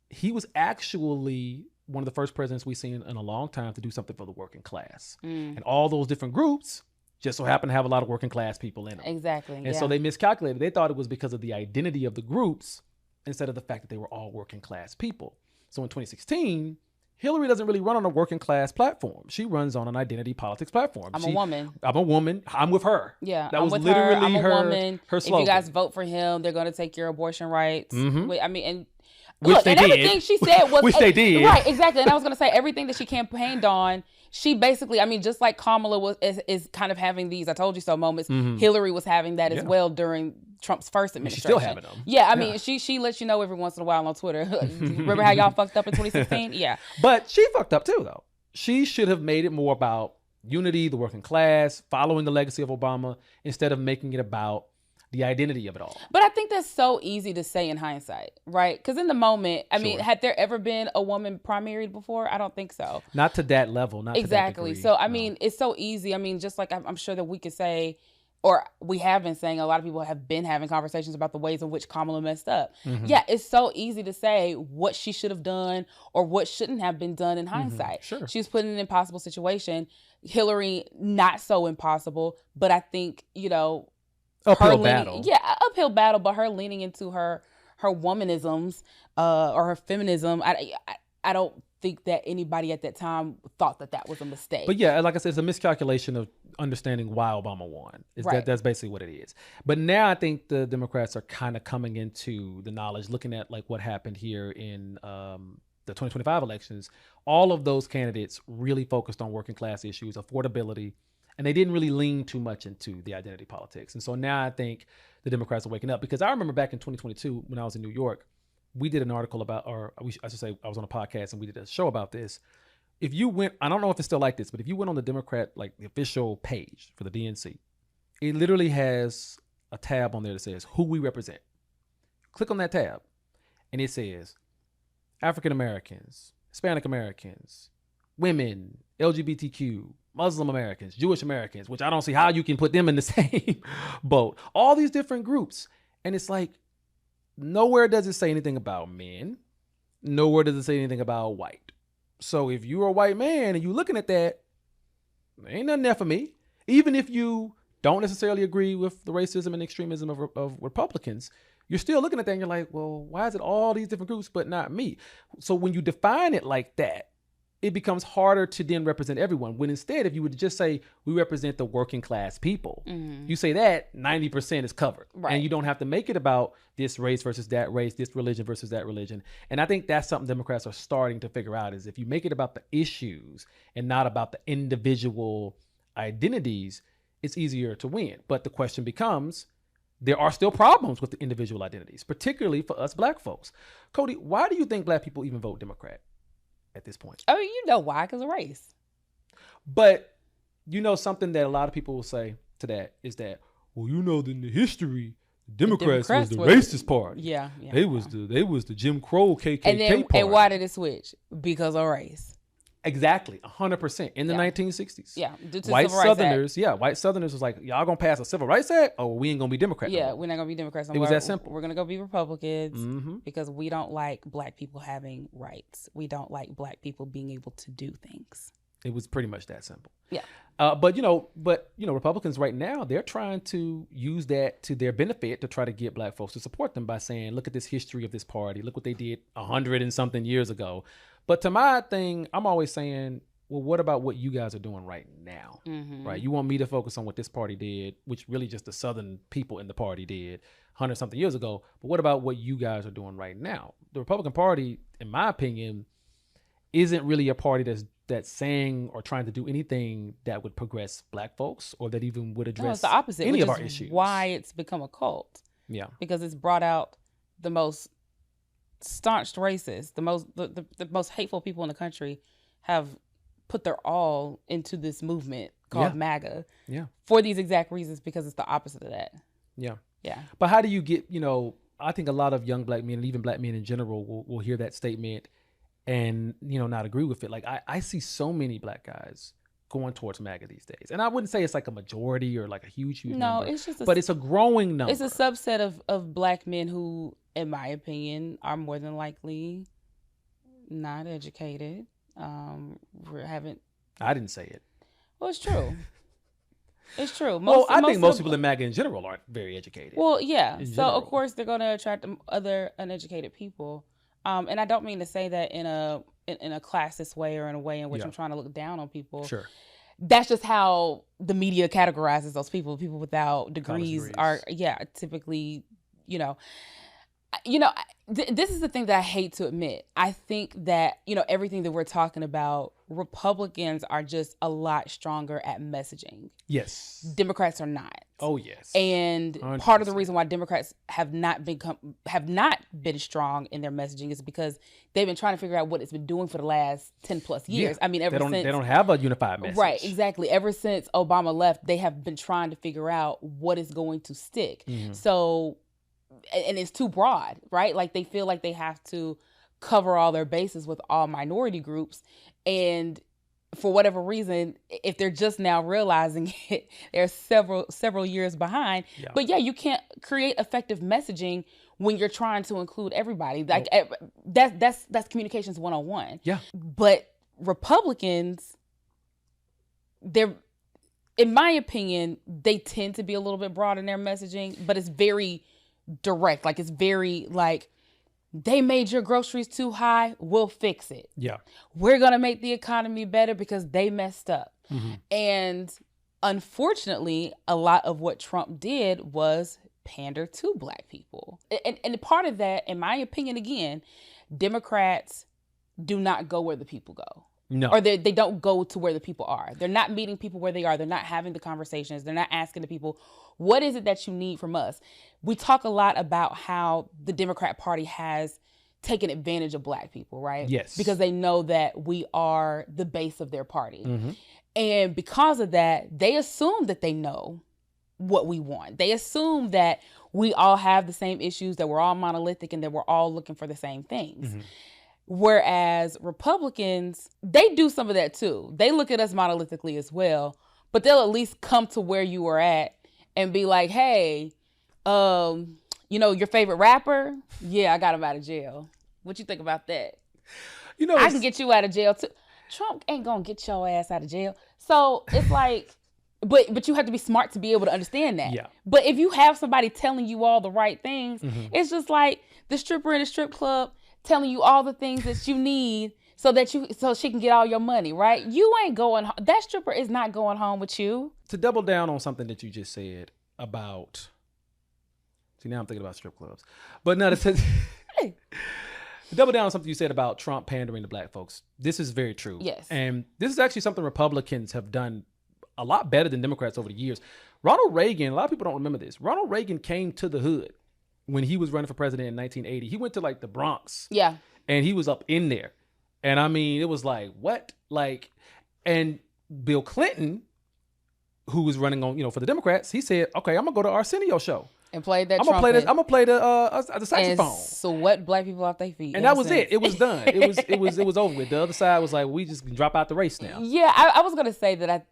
he was actually one of the first presidents we've seen in a long time to do something for the working class. And all those different groups just so happen to have a lot of working class people in them. Exactly. And so they miscalculated. They thought it was because of the identity of the groups instead of the fact that they were all working class people. So in 2016, Hillary doesn't really run on a working class platform. She runs on an identity politics platform. I'm a woman. I'm with her. Yeah, that I'm was with literally her. I'm a woman. Her slogan. If you guys vote for him, they're going to take your abortion rights. Mm-hmm. I mean, and which look, they and did. everything she said was which they did. Right, exactly. And I was going to say everything that she campaigned on. She basically, I mean, just like Kamala is kind of having these "I told you so" moments. Mm-hmm. Hillary was having that as well during Trump's first administration. She's still having them. Yeah, I mean, she lets you know every once in a while on Twitter. Remember how y'all fucked up in 2016? Yeah. But she fucked up too, though. She should have made it more about unity, the working class, following the legacy of Obama, instead of making it about the identity of it all. But I think that's so easy to say in hindsight, right? Because in the moment, I mean, had there ever been a woman primaried before? I don't think so. Not to that level, not exactly. To that degree, so, I mean, it's so easy. I mean, just like I'm sure that we could say, or we have been saying, a lot of people have been having conversations about the ways in which Kamala messed up. Mm-hmm. Yeah, it's so easy to say what she should have done or what shouldn't have been done in hindsight. Mm-hmm. Sure. She was put in an impossible situation. Hillary, not so impossible, but I think, you know, uphill battle. Yeah, uphill battle, but her leaning into her womanisms or her feminism, I don't think that anybody at that time thought that was a mistake. But yeah, like I said, it's a miscalculation of understanding why Obama won. That's basically what it is. But now I think the Democrats are kind of coming into the knowledge, looking at like what happened here in the 2025 elections. All of those candidates really focused on working class issues, affordability, and they didn't really lean too much into the identity politics. And so now I think the Democrats are waking up, because I remember back in 2022 when I was in New York, we did an article about, or I should say I was on a podcast and we did a show about this. If you went, I don't know if it's still like this, but if you went on the Democrat, like the official page for the DNC, it literally has a tab on there that says who we represent. Click on that tab and it says African Americans, Hispanic Americans, women, LGBTQ, Muslim Americans, Jewish Americans, which I don't see how you can put them in the same boat. All these different groups. And it's like, nowhere does it say anything about men. Nowhere does it say anything about white. So if you're a white man and you're looking at that, there ain't nothing there for me. Even if you don't necessarily agree with the racism and extremism of Republicans, you're still looking at that and you're like, well, why is it all these different groups but not me? So when you define it like that, it becomes harder to then represent everyone. When instead, if you would just say, we represent the working class people, you say that 90% is covered. Right. And you don't have to make it about this race versus that race, this religion versus that religion. And I think that's something Democrats are starting to figure out, is if you make it about the issues and not about the individual identities, it's easier to win. But the question becomes, there are still problems with the individual identities, particularly for us Black folks. Cody, why do you think Black people even vote Democrat at this point? I mean, you know why? Because of race. But you know, something that a lot of people will say to that is that, well, you know, in the history, the Democrats was the racist party. Yeah. They was the Jim Crow KKK party. And why did it switch? Because of race. Exactly, 100% in the 1960s. Yeah, white Southerners. Yeah, white Southerners was like, y'all gonna pass a Civil Rights Act? Oh, we ain't gonna be Democrats. Yeah, we're not gonna be Democrats. It was that simple. We're gonna go be Republicans because we don't like black people having rights. We don't like black people being able to do things. It was pretty much that simple. Yeah. But Republicans right now, they're trying to use that to their benefit to try to get black folks to support them by saying, look at this history of this party. Look what they did 100 and something years ago. But to my thing, I'm always saying, well, what about what you guys are doing right now? Right? You want me to focus on what this party did, which really just the Southern people in the party did 100 something years ago. But what about what you guys are doing right now? The Republican Party, in my opinion, isn't really a party that's saying or trying to do anything that would progress black folks or that even would address it's the opposite, any of our issues. Why it's become a cult. Yeah. Because it's brought out the most staunch racists, the most hateful people in the country have put their all into this movement called MAGA. Yeah. For these exact reasons, because it's the opposite of that. Yeah. Yeah. But how do you get, I think a lot of young black men and even black men in general will hear that statement and, not agree with it. Like I see so many black guys going towards MAGA these days. And I wouldn't say it's like a majority or like a huge number. It's just but it's a growing number. It's a subset of black men who, in my opinion, are more than likely not educated. I didn't say it. Well, it's true. It's true. I think most people in MAGA in general aren't very educated. Well, yeah. So of course they're going to attract other uneducated people. And I don't mean to say that in a classist way or in a way in which I'm trying to look down on people. Sure. That's just how the media categorizes those people. People without degrees are, typically, this is the thing that I hate to admit. I think that, everything that we're talking about, Republicans are just a lot stronger at messaging. Yes. Democrats are not. Oh, yes. And 100%. Part of the reason why Democrats have not been strong in their messaging is because they've been trying to figure out what it's been doing for the last 10 plus years. Yeah. I mean, they don't have a unified message. Right, exactly. Ever since Obama left, they have been trying to figure out what is going to stick. So, and it's too broad, right? Like they feel like they have to cover all their bases with all minority groups. And for whatever reason, if they're just now realizing it, they're several years behind. Yeah. But you can't create effective messaging when you're trying to include everybody. Like that's communications 101. Yeah. But Republicans, in my opinion, they tend to be a little bit broad in their messaging, but it's very direct. Like it's very like, they made your groceries too high, we'll fix it. Yeah. We're going to make the economy better because they messed up. And unfortunately, a lot of what Trump did was pander to black people. And part of that, in my opinion, again, Democrats do not go where the people go. No. Or they don't go to where the people are. They're not meeting people where they are. They're not having the conversations. They're not asking the people, what is it that you need from us? We talk a lot about how the Democrat Party has taken advantage of black people, right? Yes. Because they know that we are the base of their party. And because of that, they assume that they know what we want. They assume that we all have the same issues, that we're all monolithic, and that we're all looking for the same things. Whereas Republicans, they do some of that too. They look at us monolithically as well, but they'll at least come to where you are at and be like, hey, your favorite rapper? Yeah, I got him out of jail. What you think about that? I can get you out of jail too. Trump ain't gonna get your ass out of jail. So it's like, but you have to be smart to be able to understand that. Yeah. But if you have somebody telling you all the right things, it's just like the stripper in the strip club telling you all the things that you need so she can get all your money, right? You ain't going home. That stripper is not going home with you. To double down on something that you just said about, see, now I'm thinking about strip clubs, but no, to double down on something you said about Trump pandering to black folks. This is very true. Yes. And this is actually something Republicans have done a lot better than Democrats over the years. Ronald Reagan, a lot of people don't remember this. Ronald Reagan came to the hood when he was running for president in 1980. He went to like the Bronx. Yeah. And he was up in there. And I mean, it was like, what? Like, and Bill Clinton, who was running on, for the Democrats, he said, okay, I'm gonna go to Arsenio show. And played that I'm trumpet. gonna play the saxophone. And sweat black people off their feet. And that was it. It was done. It was over with. The other side was like, we just drop out the race now. Yeah, I was gonna say that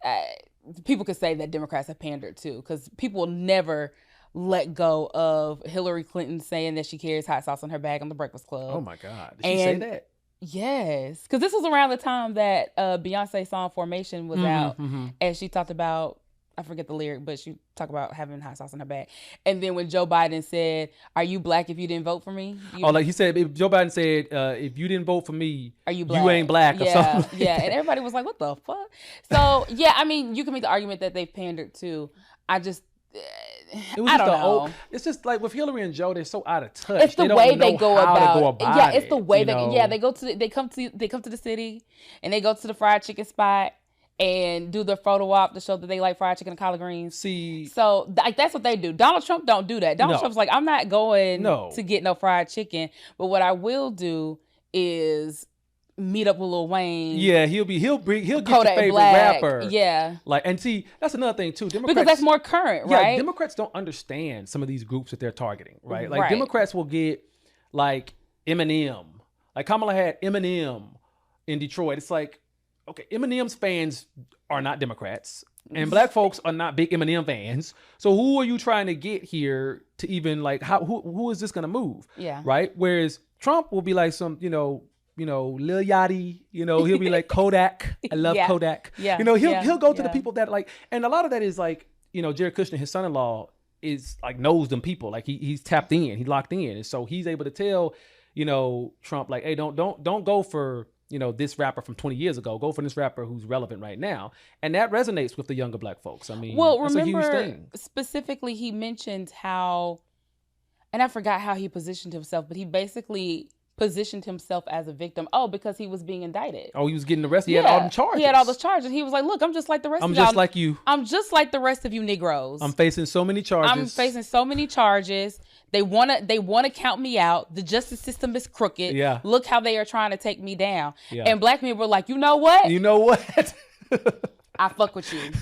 people could say that Democrats have pandered too, because people will never let go of Hillary Clinton saying that she carries hot sauce in her bag on the Breakfast Club. Oh my God. Did she say that? Yes, because this was around the time that Beyonce's song Formation was out, and she talked about, I forget the lyric, but she talked about having hot sauce in her bag. And then when Joe Biden said, "Are you black if you didn't vote for me?" Like he said, if Joe Biden said, "If you didn't vote for me, are you black? You ain't black," or something. Yeah, and everybody was like, "What the fuck?" So yeah, I mean, you can make the argument that they've pandered too. I just. I don't know. It's just like with Hillary and Joe, they're so out of touch. It's the way they go about it. Yeah, it's the way they they come to the city and they go to the fried chicken spot and do their photo op to show that they like fried chicken and collard greens. So like that's what they do. Donald Trump don't do that. Donald Trump's like, I'm not going to get no fried chicken, but what I will do is meet up with Lil Wayne. Yeah, he'll get your favorite Black. rapper. Yeah. Like, and see, that's another thing too. Democrats, because that's more current, right? Yeah, Democrats don't understand some of these groups that they're targeting, right? Like Democrats will get like Eminem. Like Kamala had Eminem in Detroit. It's like, okay, Eminem's fans are not Democrats. And black folks are not big Eminem fans. So who are you trying to get here to even like who is this gonna move? Yeah. Right? Whereas Trump will be like some, Lil Yachty, he'll be like Kodak. I love Kodak. Yeah. He'll go to the people that like, and a lot of that is like, Jared Kushner, his son-in-law, is like knows them people. Like he's tapped in, he locked in. And so he's able to tell, Trump like, hey, don't go for, this rapper from 20 years ago. Go for this rapper who's relevant right now. And that resonates with the younger black folks. I mean, that's a huge thing. Specifically, he mentioned how, and I forgot how he positioned himself, but he basically positioned himself as a victim. Oh, because he was being indicted. Oh, he was getting arrested. He had all them charges. He had all those charges. He was like, look, I'm just like the rest of you. I'm just like you. I'm just like the rest of you Negroes. I'm facing so many charges. They want to count me out. The justice system is crooked. Yeah. Look how they are trying to take me down. Yeah. And black people were like, you know what? I fuck with you.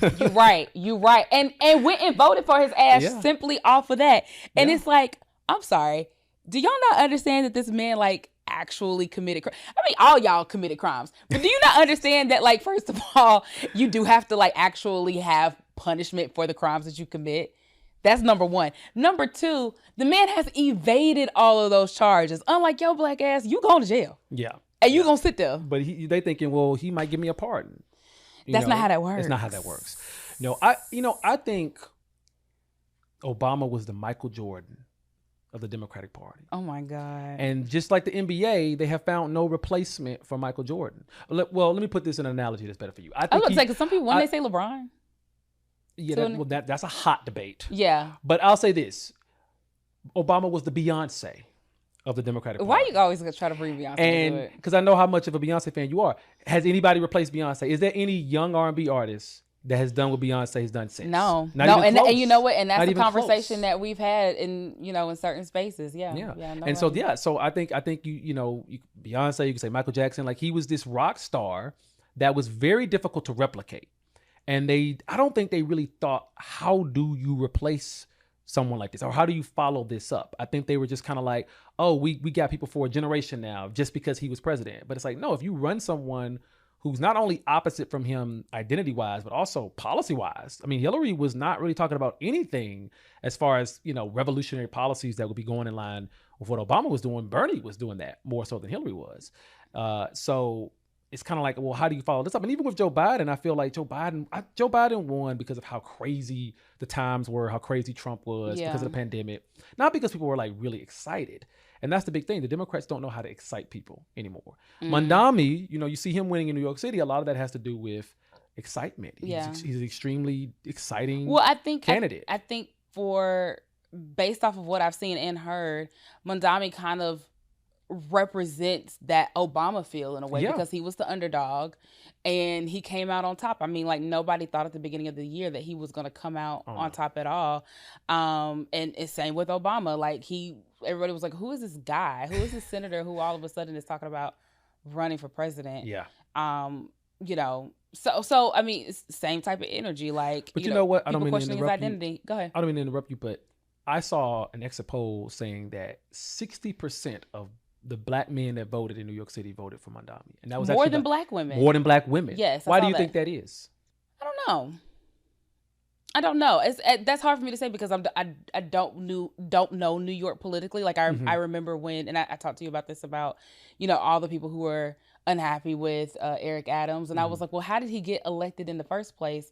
You right. And went and voted for his ass simply off of that. And it's like, I'm sorry. Do y'all not understand that this man like actually committed crimes? I mean, all y'all committed crimes. But do you not understand that, like, first of all, you do have to like actually have punishment for the crimes that you commit? That's number one. Number two, the man has evaded all of those charges. Unlike your black ass, you going to jail. Yeah. And you gonna sit there. But they thinking, well, he might give me a pardon. That's not how that works. That's not how that works. I think Obama was the Michael Jordan of the Democratic Party. Oh my God. And just like the NBA, they have found no replacement for Michael Jordan. Well, let me put this in an analogy that's better for you. I was going to say, because some people, when they say LeBron. Yeah, that's a hot debate. Yeah. But I'll say this. Obama was the Beyonce of the Democratic Party. Why you always going to try to bring Beyonce into it? Because I know how much of a Beyonce fan you are. Has anybody replaced Beyonce? Is there any young R&B artist that has done what Beyonce has done since? No. And you know what? And that's a conversation that we've had in certain spaces. Yeah. So I think Beyonce, you can say Michael Jackson, like he was this rock star that was very difficult to replicate. And I don't think they really thought, how do you replace someone like this? Or how do you follow this up? I think they were just kind of like, oh, we got people for a generation now just because he was president. But it's like, no, if you run someone who's not only opposite from him identity-wise, but also policy-wise. I mean, Hillary was not really talking about anything as far as, revolutionary policies that would be going in line with what Obama was doing. Bernie was doing that more so than Hillary was. So it's kind of like, well, how do you follow this up? And even with Joe Biden, I feel like Joe Biden won because of how crazy the times were, how crazy Trump was because of the pandemic. Not because people were like really excited. And that's the big thing. The Democrats don't know how to excite people anymore. Mondami, you see him winning in New York City. A lot of that has to do with excitement. He's an extremely exciting candidate. I think based off of what I've seen and heard, Mondami kind of represents that Obama feel in a way because he was the underdog and he came out on top. I mean, like nobody thought at the beginning of the year that he was going to come out on top at all. And it's same with Obama. Like everybody was like, who is this guy? Who is this senator who all of a sudden is talking about running for president? Yeah. So I mean, it's the same type of energy. Like, but you know what? I don't mean questioning to interrupt his identity. you. Go ahead. I don't mean to interrupt you, but I saw an exit poll saying that 60% of the black men that voted in New York City voted for Mondami, and that was more than black women. More than black women. Yes. Why do you think that is? I don't know. That's hard for me to say because I don't know New York politically. Like I remember when, and I talked to you about this about, all the people who were unhappy with Eric Adams, and I was like, well, how did he get elected in the first place?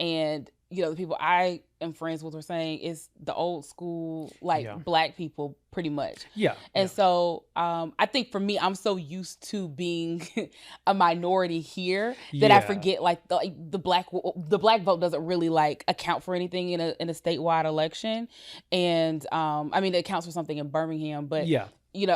And the people I am friends with were saying it's the old school, black people pretty much. Yeah. And so I think for me, I'm so used to being a minority here that I forget the black vote doesn't really account for anything in a statewide election. And it counts for something in Birmingham, but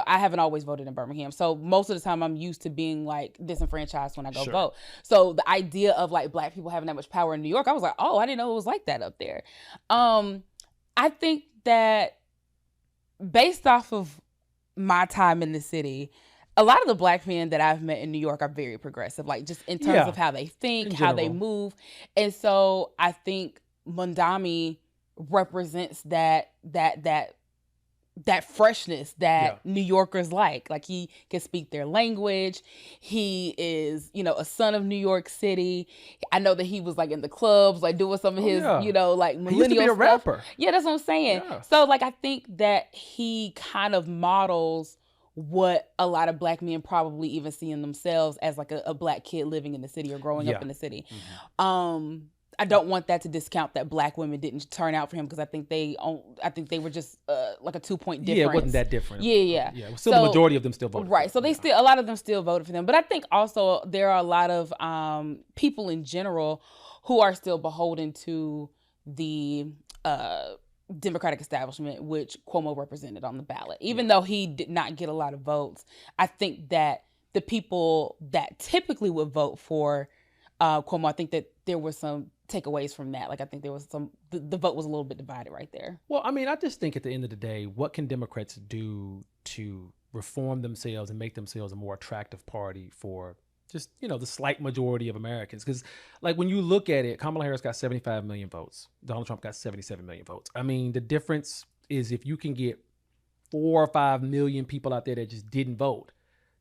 I haven't always voted in Birmingham. So most of the time I'm used to being disenfranchised when I go vote. So the idea of black people having that much power in New York, I was like, oh, I didn't know it was like that up there. I think that based off of my time in the city, a lot of the black men that I've met in New York are very progressive, just in terms of how they think, how they move. And so I think Mondami represents that freshness that New Yorkers like he can speak their language. He is, a son of New York City. I know that he was in the clubs, doing some of his, millennial he used to be a rapper. Yeah, that's what I'm saying. Yeah. So I think that he kind of models what a lot of black men probably even see in themselves as a black kid living in the city or growing up in the city. Mm-hmm. I don't want that to discount that black women didn't turn out for him because I think they were just a 2-point difference. Yeah, it wasn't that different. Yeah. Still, the majority of them still voted. Right. So a lot of them still voted for them. But I think also there are a lot of people in general who are still beholden to the Democratic establishment, which Cuomo represented on the ballot. Even though he did not get a lot of votes, I think that the people that typically would vote for Cuomo, I think that there were some takeaways from that. I think there was the vote was a little bit divided right there. Well, I just think at the end of the day, what can Democrats do to reform themselves and make themselves a more attractive party for just, the slight majority of Americans? Because when you look at it, Kamala Harris got 75 million votes. Donald Trump got 77 million votes. The difference is if you can get 4 or 5 million people out there that just didn't vote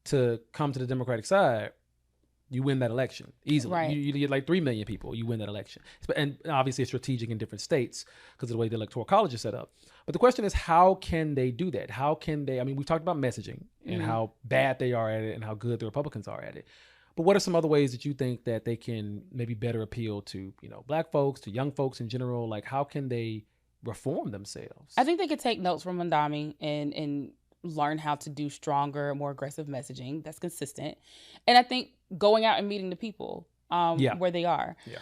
to come to the Democratic side, you win that election easily. Right. You get 3 million people, you win that election. And obviously it's strategic in different states because of the way the Electoral College is set up. But the question is, how can they do that? How can they, we talked about messaging and how bad they are at it and how good the Republicans are at it. But what are some other ways that you think that they can maybe better appeal to, black folks, to young folks in general? How can they reform themselves? I think they could take notes from Mondami and learn how to do stronger, more aggressive messaging that's consistent. And I think going out and meeting the people where they are. Yeah.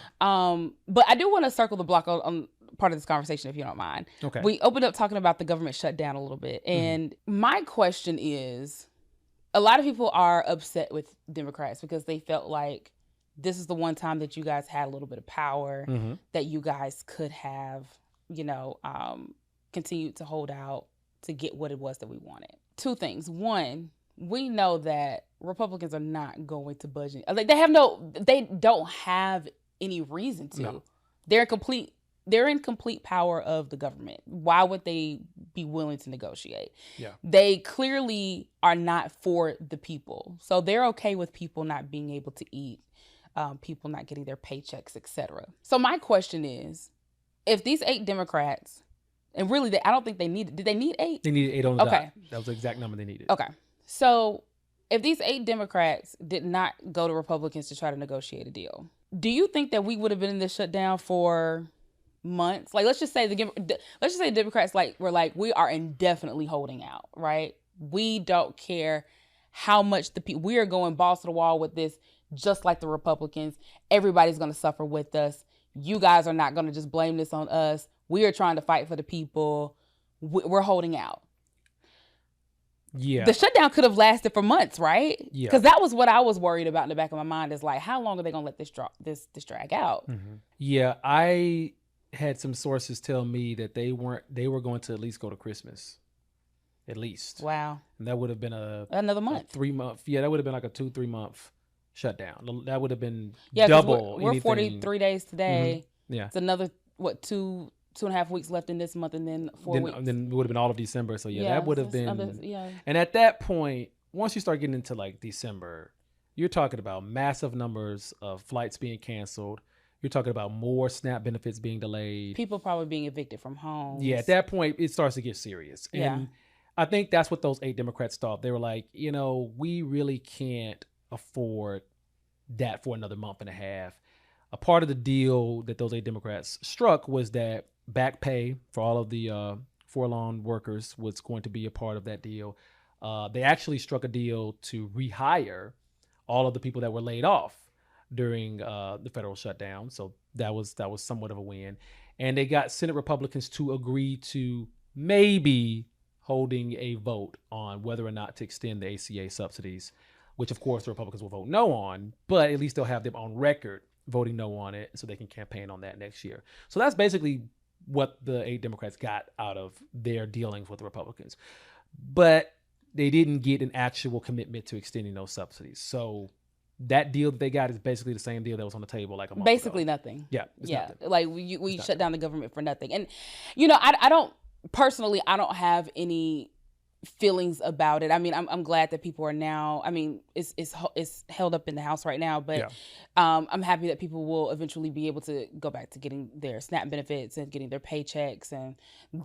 But I do want to circle the block on part of this conversation, if you don't mind. Okay. We opened up talking about the government shutdown a little bit. And my question is, a lot of people are upset with Democrats because they felt like this is the one time that you guys had a little bit of power, that you guys could have, continued to hold out to get what it was that we wanted. 2 things. One, we know that Republicans are not going to budge. They don't have any reason to. No. They're in complete power of the government. Why would they be willing to negotiate? Yeah. They clearly are not for the people. So they're okay with people not being able to eat, people not getting their paychecks, etc. So my question is, if these 8 Democrats, and really, I don't think did they need 8? They needed 8 on the dot. That was the exact number they needed. Okay. So if these 8 Democrats did not go to Republicans to try to negotiate a deal, do you think that we would have been in this shutdown for months? Let's just say the Democrats were we are indefinitely holding out, right? We don't care how much we are going balls to the wall with this, just like the Republicans. Everybody's going to suffer with us. You guys are not going to just blame this on us. We are trying to fight for the people. We're holding out. Yeah. The shutdown could have lasted for months, right? Yeah. Because that was what I was worried about in the back of my mind is how long are they going to let this drag out? Mm-hmm. Yeah. I had some sources tell me that they were going to at least go to Christmas. At least. Wow. And that would have been another month. 3 month. Yeah. That would have been a 2-3 month shutdown. That would have been double. We're 43 days today. Mm-hmm. Yeah. It's another, 2 2.5 weeks left in this month, and then 4 weeks. Then it would have been all of December. So that would have been. And at that point, once you start getting into like December, you're talking about massive numbers of flights being canceled. You're talking about more SNAP benefits being delayed. People probably being evicted from homes. Yeah, at that point, it starts to get serious. And I think that's what those 8 Democrats thought. They were like, we really can't afford that for another month and a half. A part of the deal that those 8 Democrats struck was that back pay for all of the furloughed workers was going to be a part of that deal. They actually struck a deal to rehire all of the people that were laid off during the federal shutdown. So that was somewhat of a win. And they got Senate Republicans to agree to maybe holding a vote on whether or not to extend the ACA subsidies, which of course the Republicans will vote no on, but at least they'll have them on record voting no on it so they can campaign on that next year. So that's basically what the 8 Democrats got out of their dealings with the Republicans. But they didn't get an actual commitment to extending those subsidies. So that deal that they got is basically the same deal that was on the table like a month basically ago. Nothing. Yeah. Nothing. Like we shut down the government for nothing. And, I don't personally, I don't have any feelings about it. I mean, I'm glad that people are now, it's held up in the House right now, but I'm happy that people will eventually be able to go back to getting their SNAP benefits and getting their paychecks, and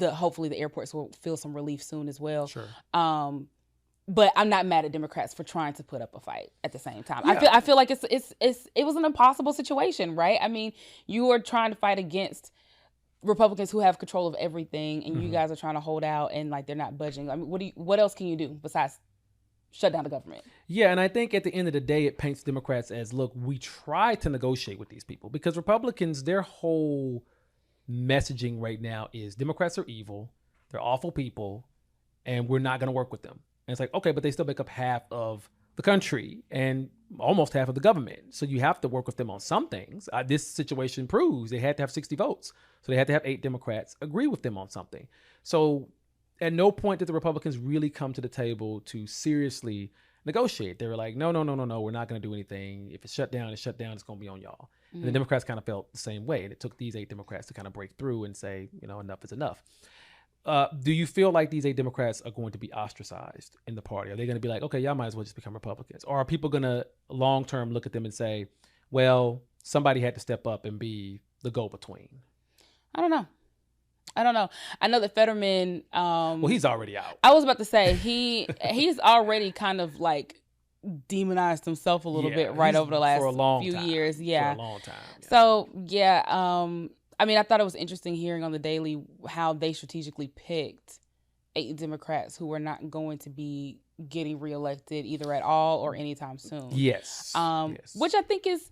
hopefully the airports will feel some relief soon as well. Sure. But I'm not mad at Democrats for trying to put up a fight at the same time. Yeah. I feel like it was an impossible situation, right? I mean, you are trying to fight against Republicans who have control of everything, and you guys are trying to hold out, and like they're not budging. I mean, what else can you do besides shut down the government? Yeah, and I think at the end of the day, it paints Democrats as, look, we try to negotiate with these people, because Republicans, their whole messaging right now is Democrats are evil, they're awful people, and we're not going to work with them. And it's like, okay, but they still make up half of the country and almost half of the government. So you have to work with them on some things. This situation proves they had to have 60 votes. So they had to have 8 Democrats agree with them on something. So at no point did the Republicans really come to the table to seriously negotiate. They were like, no, we're not going to do anything. If it's shut down, it's going to be on y'all. And the Democrats kind of felt the same way. And it took these 8 Democrats to kind of break through and say, enough is enough. Do you feel like these 8 Democrats are going to be ostracized in the party? Are they going to be like, okay, y'all might as well just become Republicans? Or are people going to long-term look at them and say, well, somebody had to step up and be the go-between? I don't know. I know that Fetterman... well, he's already out. I was about to say, he's already kind of like demonized himself a little bit over the last few years. Yeah. For a long time. Yeah. So, yeah... I thought it was interesting hearing on the Daily how they strategically picked 8 Democrats who were not going to be getting reelected either at all or anytime soon. Yes. Which I think is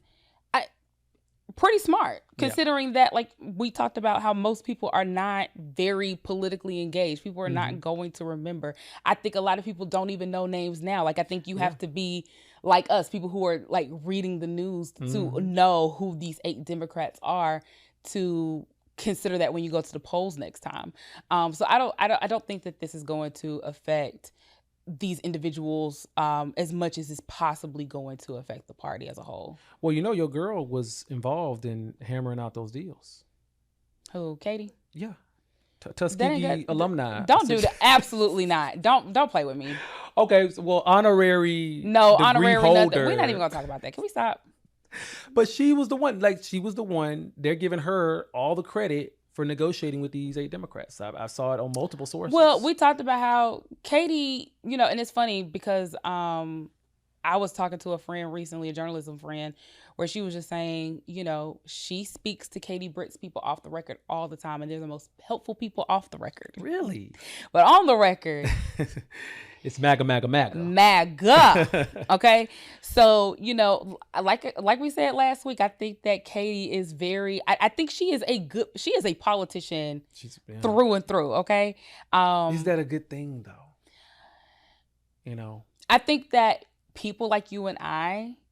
pretty smart, considering that, like we talked about, how most people are not very politically engaged. People are not going to remember. I think a lot of people don't even know names now. Like, I think you have to be like us, people who are like reading the news to know who these 8 Democrats are, to consider that when you go to the polls next time. So I don't think that this is going to affect these individuals as much as it's possibly going to affect the party as a whole. Well, your girl was involved in hammering out those deals. Who, Katie? Yeah. Tuskegee alumni. Don't do that. Absolutely not. Don't play with me. Okay, well, honorary holder. Nothing. We're not even gonna talk about that. Can we stop? But she was the one. They're giving her all the credit for negotiating with these 8 Democrats. I saw it on multiple sources. Well, we talked about how Katie, and it's funny because I was talking to a friend recently, a journalism friend, where she was just saying, she speaks to Katie Britt's people off the record all the time, and they're the most helpful people off the record. Really? But on the record... It's MAGA, MAGA, MAGA. MAGA. Okay. So, like we said last week, I think that Katie is I think she is a politician through and through. Okay. Is that a good thing though? I think that people like you and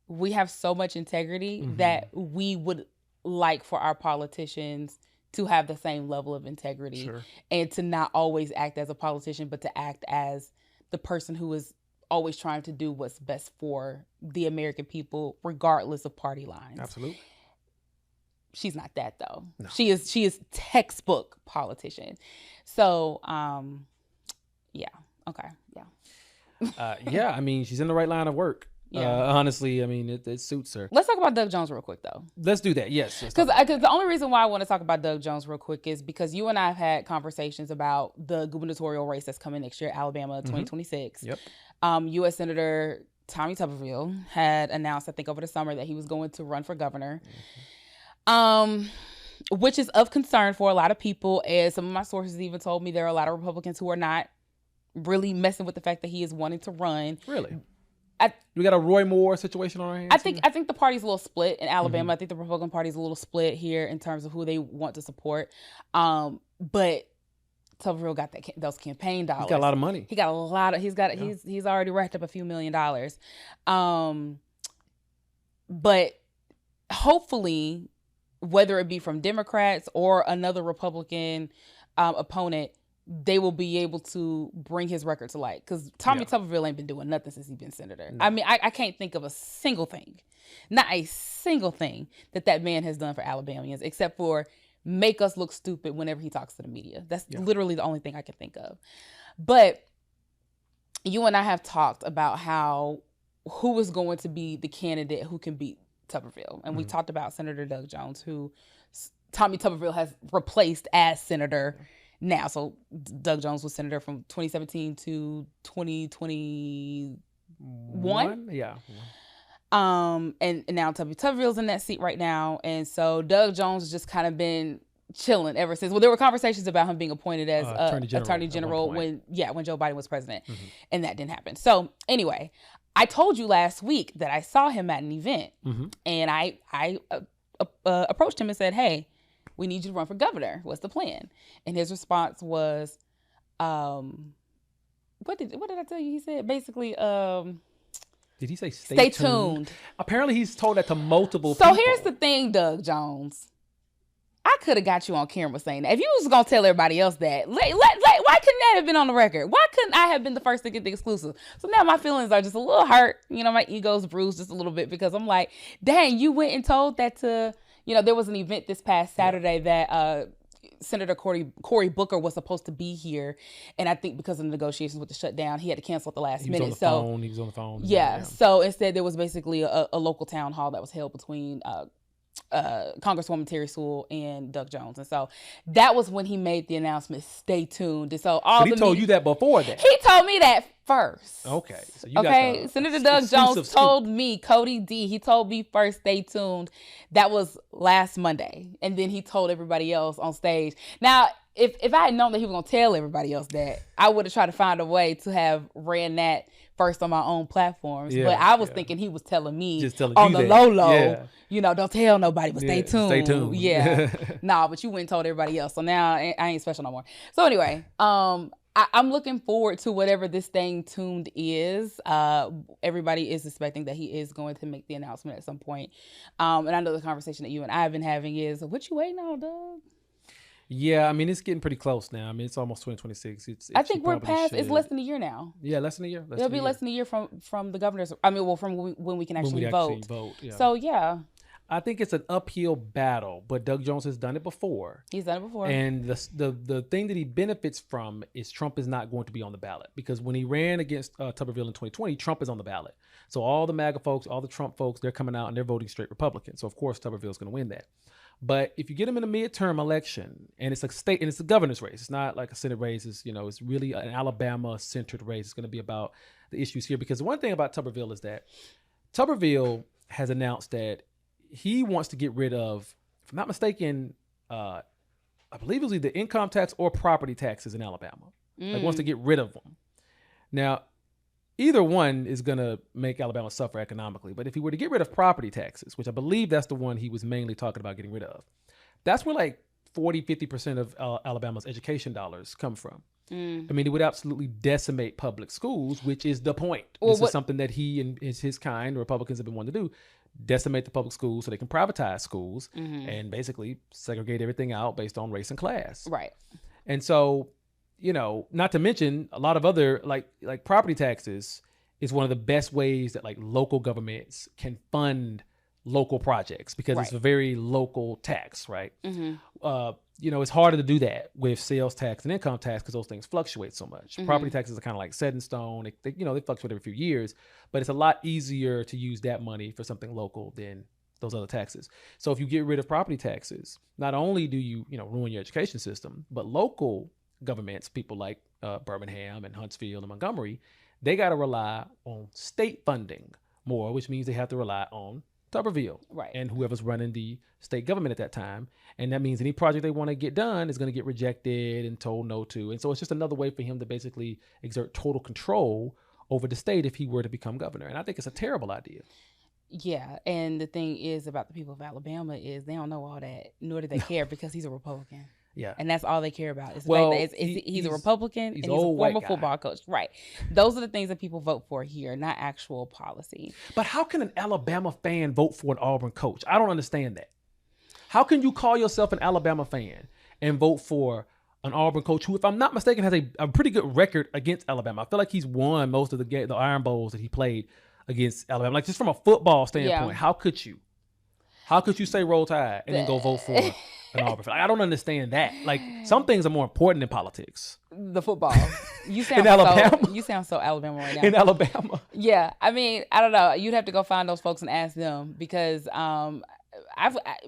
we have so much integrity that we would like for our politicians to have the same level of integrity, and to not always act as a politician, but to act as the person who is always trying to do what's best for the American people, regardless of party lines. Absolutely. She's not that though. No. She is textbook politician. So, yeah. Okay. Yeah. Yeah. I mean, she's in the right line of work. Yeah. Honestly, I mean, it suits her. Let's talk about Doug Jones real quick, though. Let's do that. Yes. Because the only reason why I want to talk about Doug Jones real quick is because you and I have had conversations about the gubernatorial race that's coming next year, Alabama 2026. Yep. U.S. Senator Tommy Tuberville had announced, I think over the summer, that he was going to run for governor, which is of concern for a lot of people. As some of my sources even told me there are a lot of Republicans who are not really messing with the fact that he is wanting to run. Really? We got a Roy Moore situation on our hands. I think the party's a little split in Alabama. I think the Republican Party's a little split here in terms of who they want to support. But Tuberville got those campaign dollars. He's got a lot of money. He got a lot of. He's already racked up a few $1 million. But hopefully, whether it be from Democrats or another Republican opponent, they will be able to bring his record to light. Because Tommy Tuberville ain't been doing nothing since he's been senator. No. I mean, I can't think of a single thing, not a single thing that man has done for Alabamians, except for make us look stupid whenever he talks to the media. That's literally the only thing I can think of. But you and I have talked about who is going to be the candidate who can beat Tuberville. And we talked about Senator Doug Jones, who Tommy Tuberville has replaced as senator now. So Doug Jones was senator from 2017 to 2021. Yeah. And now Tommy Tuberville's in that seat right now. And so Doug Jones has just kind of been chilling ever since. Well, there were conversations about him being appointed as Attorney General when Joe Biden was president, and that didn't happen. So anyway, I told you last week that I saw him at an event, and I approached him and said, "Hey, we need you to run for governor. What's the plan?" And his response was, what did I tell you? He said basically, did he say stay tuned? Apparently he's told that to multiple people. So here's the thing, Doug Jones. I could have got you on camera saying that. If you was going to tell everybody else that, why couldn't that have been on the record? Why couldn't I have been the first to get the exclusive? So now my feelings are just a little hurt. You know, my ego's bruised just a little bit because I'm like, dang, you went and told that to, there was an event this past Saturday that Senator Cory Booker was supposed to be here. And I think because of the negotiations with the shutdown, he had to cancel at the last minute. He was on the phone. Yeah. So instead there was basically a local town hall that was held between Congresswoman Terry Sewell and Doug Jones. And so that was when he made the announcement, stay tuned. And so he told you that before that? He told me that first. Okay. So Senator Doug Jones told me, Cody D, he told me first, stay tuned. That was last Monday. And then he told everybody else on stage. Now, if I had known that he was going to tell everybody else that, I would have tried to find a way to have ran that first on my own platforms. But I was thinking he was telling me on the low, don't tell nobody, but stay tuned. Stay tuned. Yeah. But you went and told everybody else. So now I ain't special no more. So anyway, I'm looking forward to whatever this thing tuned is. Everybody is expecting that he is going to make the announcement at some point. And I know the conversation that you and I have been having is, what you waiting on, Doug? Yeah, I mean, it's getting pretty close now. I mean, it's almost 2026. I think we're past, it's less than a year now. Yeah, less than a year. It'll be less than a year from the governor's, from when we can actually vote. Yeah. So, yeah. I think it's an uphill battle, but Doug Jones has done it before. He's done it before. And the thing that he benefits from is Trump is not going to be on the ballot, because when he ran against Tuberville in 2020, Trump is on the ballot. So all the MAGA folks, all the Trump folks, they're coming out and they're voting straight Republican. So of course Tuberville is going to win that. But if you get him in a midterm election, and it's a state, and it's a governor's race, it's not like a Senate race. It's, it's really an Alabama-centered race. It's going to be about the issues here. Because the one thing about Tuberville is that Tuberville has announced that he wants to get rid of, if I'm not mistaken, I believe it was either income tax or property taxes in Alabama. Like, wants to get rid of them. Now, either one is going to make Alabama suffer economically. But if he were to get rid of property taxes, which I believe that's the one he was mainly talking about getting rid of, that's where like 40-50% of Alabama's education dollars come from. I mean, it would absolutely decimate public schools, which is the point. This is something that he and his kind, Republicans, have been wanting to do. Decimate the public schools so they can privatize schools and basically segregate everything out based on race and class. Right. And so, not to mention a lot of other like property taxes is one of the best ways that like local governments can fund local projects because Right. it's a very local tax, right? Mm-hmm. It's harder to do that with sales tax and income tax because those things fluctuate so much. Mm-hmm. Property taxes are kind of like set in stone. They fluctuate every few years, but it's a lot easier to use that money for something local than those other taxes. So if you get rid of property taxes, not only do you ruin your education system, but local governments, people like Birmingham and Huntsville and Montgomery, they got to rely on state funding more, which means they have to rely on Tuberville Right. and whoever's running the state government at that time. And that means any project they want to get done is going to get rejected and told no to. And so it's just another way for him to basically exert total control over the state if he were to become governor. And I think it's a terrible idea. Yeah, and the thing is about the people of Alabama is they don't know all that, nor do they care because he's a Republican. Yeah. And that's all they care about. It's the Well, fact that he's a Republican and he's a old white former guy. football coach. Right. Those are the things that people vote for here, not actual policy. But how can an Alabama fan vote for an Auburn coach? I don't understand that. How can you call yourself an Alabama fan and vote for an Auburn coach who, if I'm not mistaken, has a pretty good record against Alabama? I feel like he's won most of the Iron Bowls that he played against Alabama. Like, just from a football standpoint, how could you? How could you say Roll Tide and then go vote for an Auburn fan? I don't understand that. Like, some things are more important than politics. The football. You sound In Alabama? You sound so Alabama right now. In Alabama. Yeah. I mean, I don't know. You'd have to go find those folks and ask them because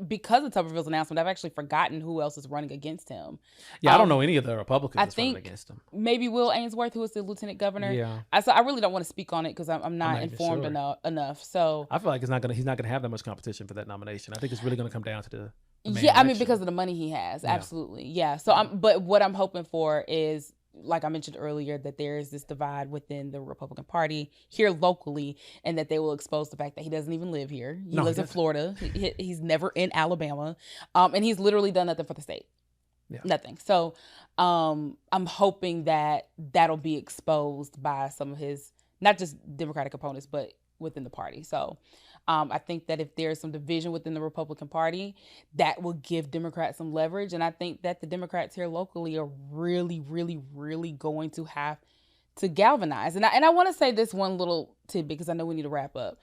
because of Tuberville's announcement, I've actually forgotten who else is running against him. Yeah, I don't know any of the Republicans that's running against him. Maybe Will Ainsworth, who is the lieutenant governor. Yeah. So I really don't want to speak on it because I'm not informed enough. So I feel like he's not gonna have that much competition for that nomination. I think it's really gonna come down to the yeah. I mean, because of the money he has, absolutely, yeah. So but what I'm hoping for is, like I mentioned earlier, that there is this divide within the Republican Party here locally, and that they will expose the fact that he doesn't even live here. He lives in Florida. He's never in Alabama, and he's literally done nothing for the state. Yeah. Nothing. So I'm hoping that that'll be exposed by some of his, not just Democratic opponents, but within the party. So I think that if there's some division within the Republican Party, that will give Democrats some leverage. And I think that the Democrats here locally are really, really, really going to have to galvanize. And I want to say this one little tidbit because I know we need to wrap up.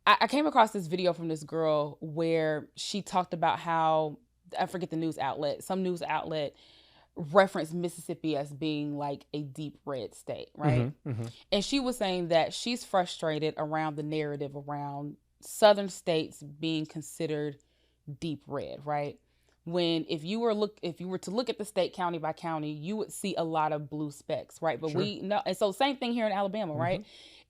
I came across this video from this girl where she talked about how, I forget the news outlet, some news outlet referenced Mississippi as being like a deep red state, right? Mm-hmm, mm-hmm. And she was saying that she's frustrated around the narrative around southern states being considered deep red, right? When if you were to look at the state county by county, you would see a lot of blue specks, right? But we know, and so same thing here in Alabama, mm-hmm. right?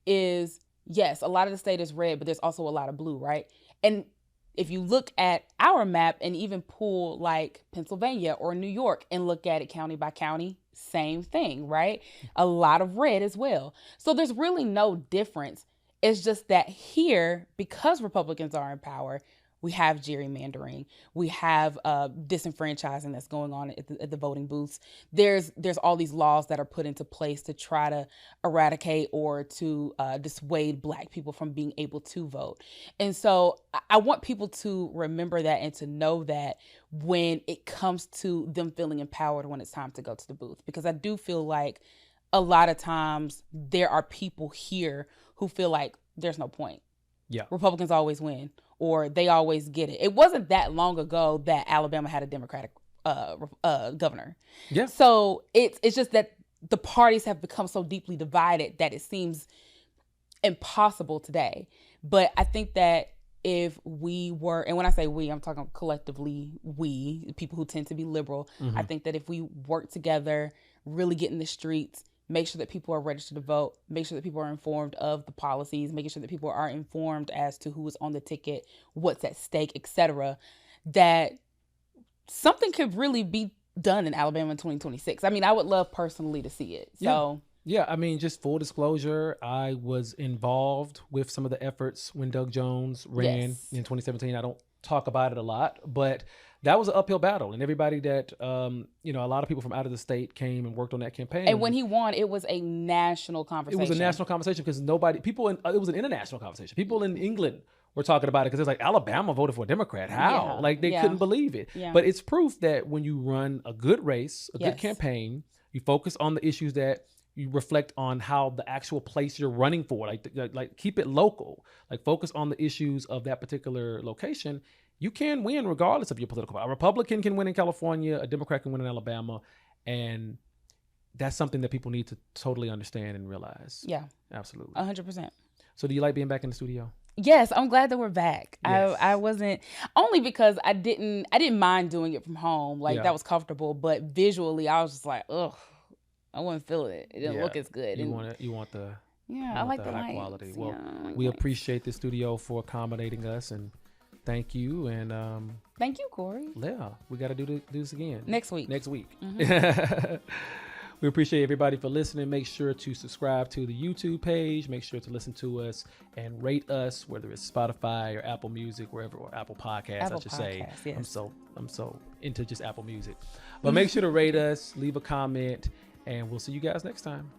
Is yes, a lot of the state is red, but there's also a lot of blue, right? And if you look at our map and even pull like Pennsylvania or New York and look at it county by county, same thing, right? A lot of red as well. So there's really no difference. It's just that here, because Republicans are in power, we have gerrymandering, we have disenfranchising that's going on at the voting booths. There's all these laws that are put into place to try to eradicate or to dissuade Black people from being able to vote. And so I want people to remember that and to know that when it comes to them feeling empowered when it's time to go to the booth, because I do feel like a lot of times there are people here who feel like there's no point. Yeah, Republicans always win, or they always get it. It wasn't that long ago that Alabama had a Democratic governor. Yeah. So it's just that the parties have become so deeply divided that it seems impossible today. But I think that if we were, and when I say we, I'm talking collectively, we, people who tend to be liberal, mm-hmm. I think that if we work together, really get in the streets, make sure that people are registered to vote, make sure that people are informed of the policies, making sure that people are informed as to who is on the ticket, what's at stake, etc., that something could really be done in Alabama in 2026. I mean, I would love personally to see it. So yeah, I mean, just full disclosure, I was involved with some of the efforts when Doug Jones ran in 2017. I don't talk about it a lot, but that was an uphill battle, and everybody that, a lot of people from out of the state came and worked on that campaign. And when he won, it was a national conversation. It was a national conversation because it was an international conversation. People in England were talking about it because it's like, Alabama voted for a Democrat. How? Yeah. Like, they couldn't believe it. Yeah. But it's proof that when you run a good race, a good campaign, you focus on the issues that you reflect on how the actual place you're running for, like keep it local, like focus on the issues of that particular location. You can win regardless of your political. A Republican can win in California, a Democrat can win in Alabama, and that's something that people need to totally understand and realize. Yeah, absolutely, 100%. So, do you like being back in the studio? Yes, I'm glad that we're back. Yes. I wasn't, only because I didn't mind doing it from home. Like that was comfortable, but visually I was just like, ugh, I wasn't feeling it. It didn't look as good. You want the I like the high lights. quality. Well, we appreciate the studio for accommodating us, and thank you. And thank you, Cory. Yeah, we got to do this again next week. Mm-hmm. We appreciate everybody for listening. Make sure to subscribe to the YouTube page. Make sure to listen to us and rate us, whether it's Spotify or Apple Music, wherever, or Apple Podcasts, I should say. Yes. I'm so into just Apple Music. But make sure to rate us, leave a comment, and we'll see you guys next time.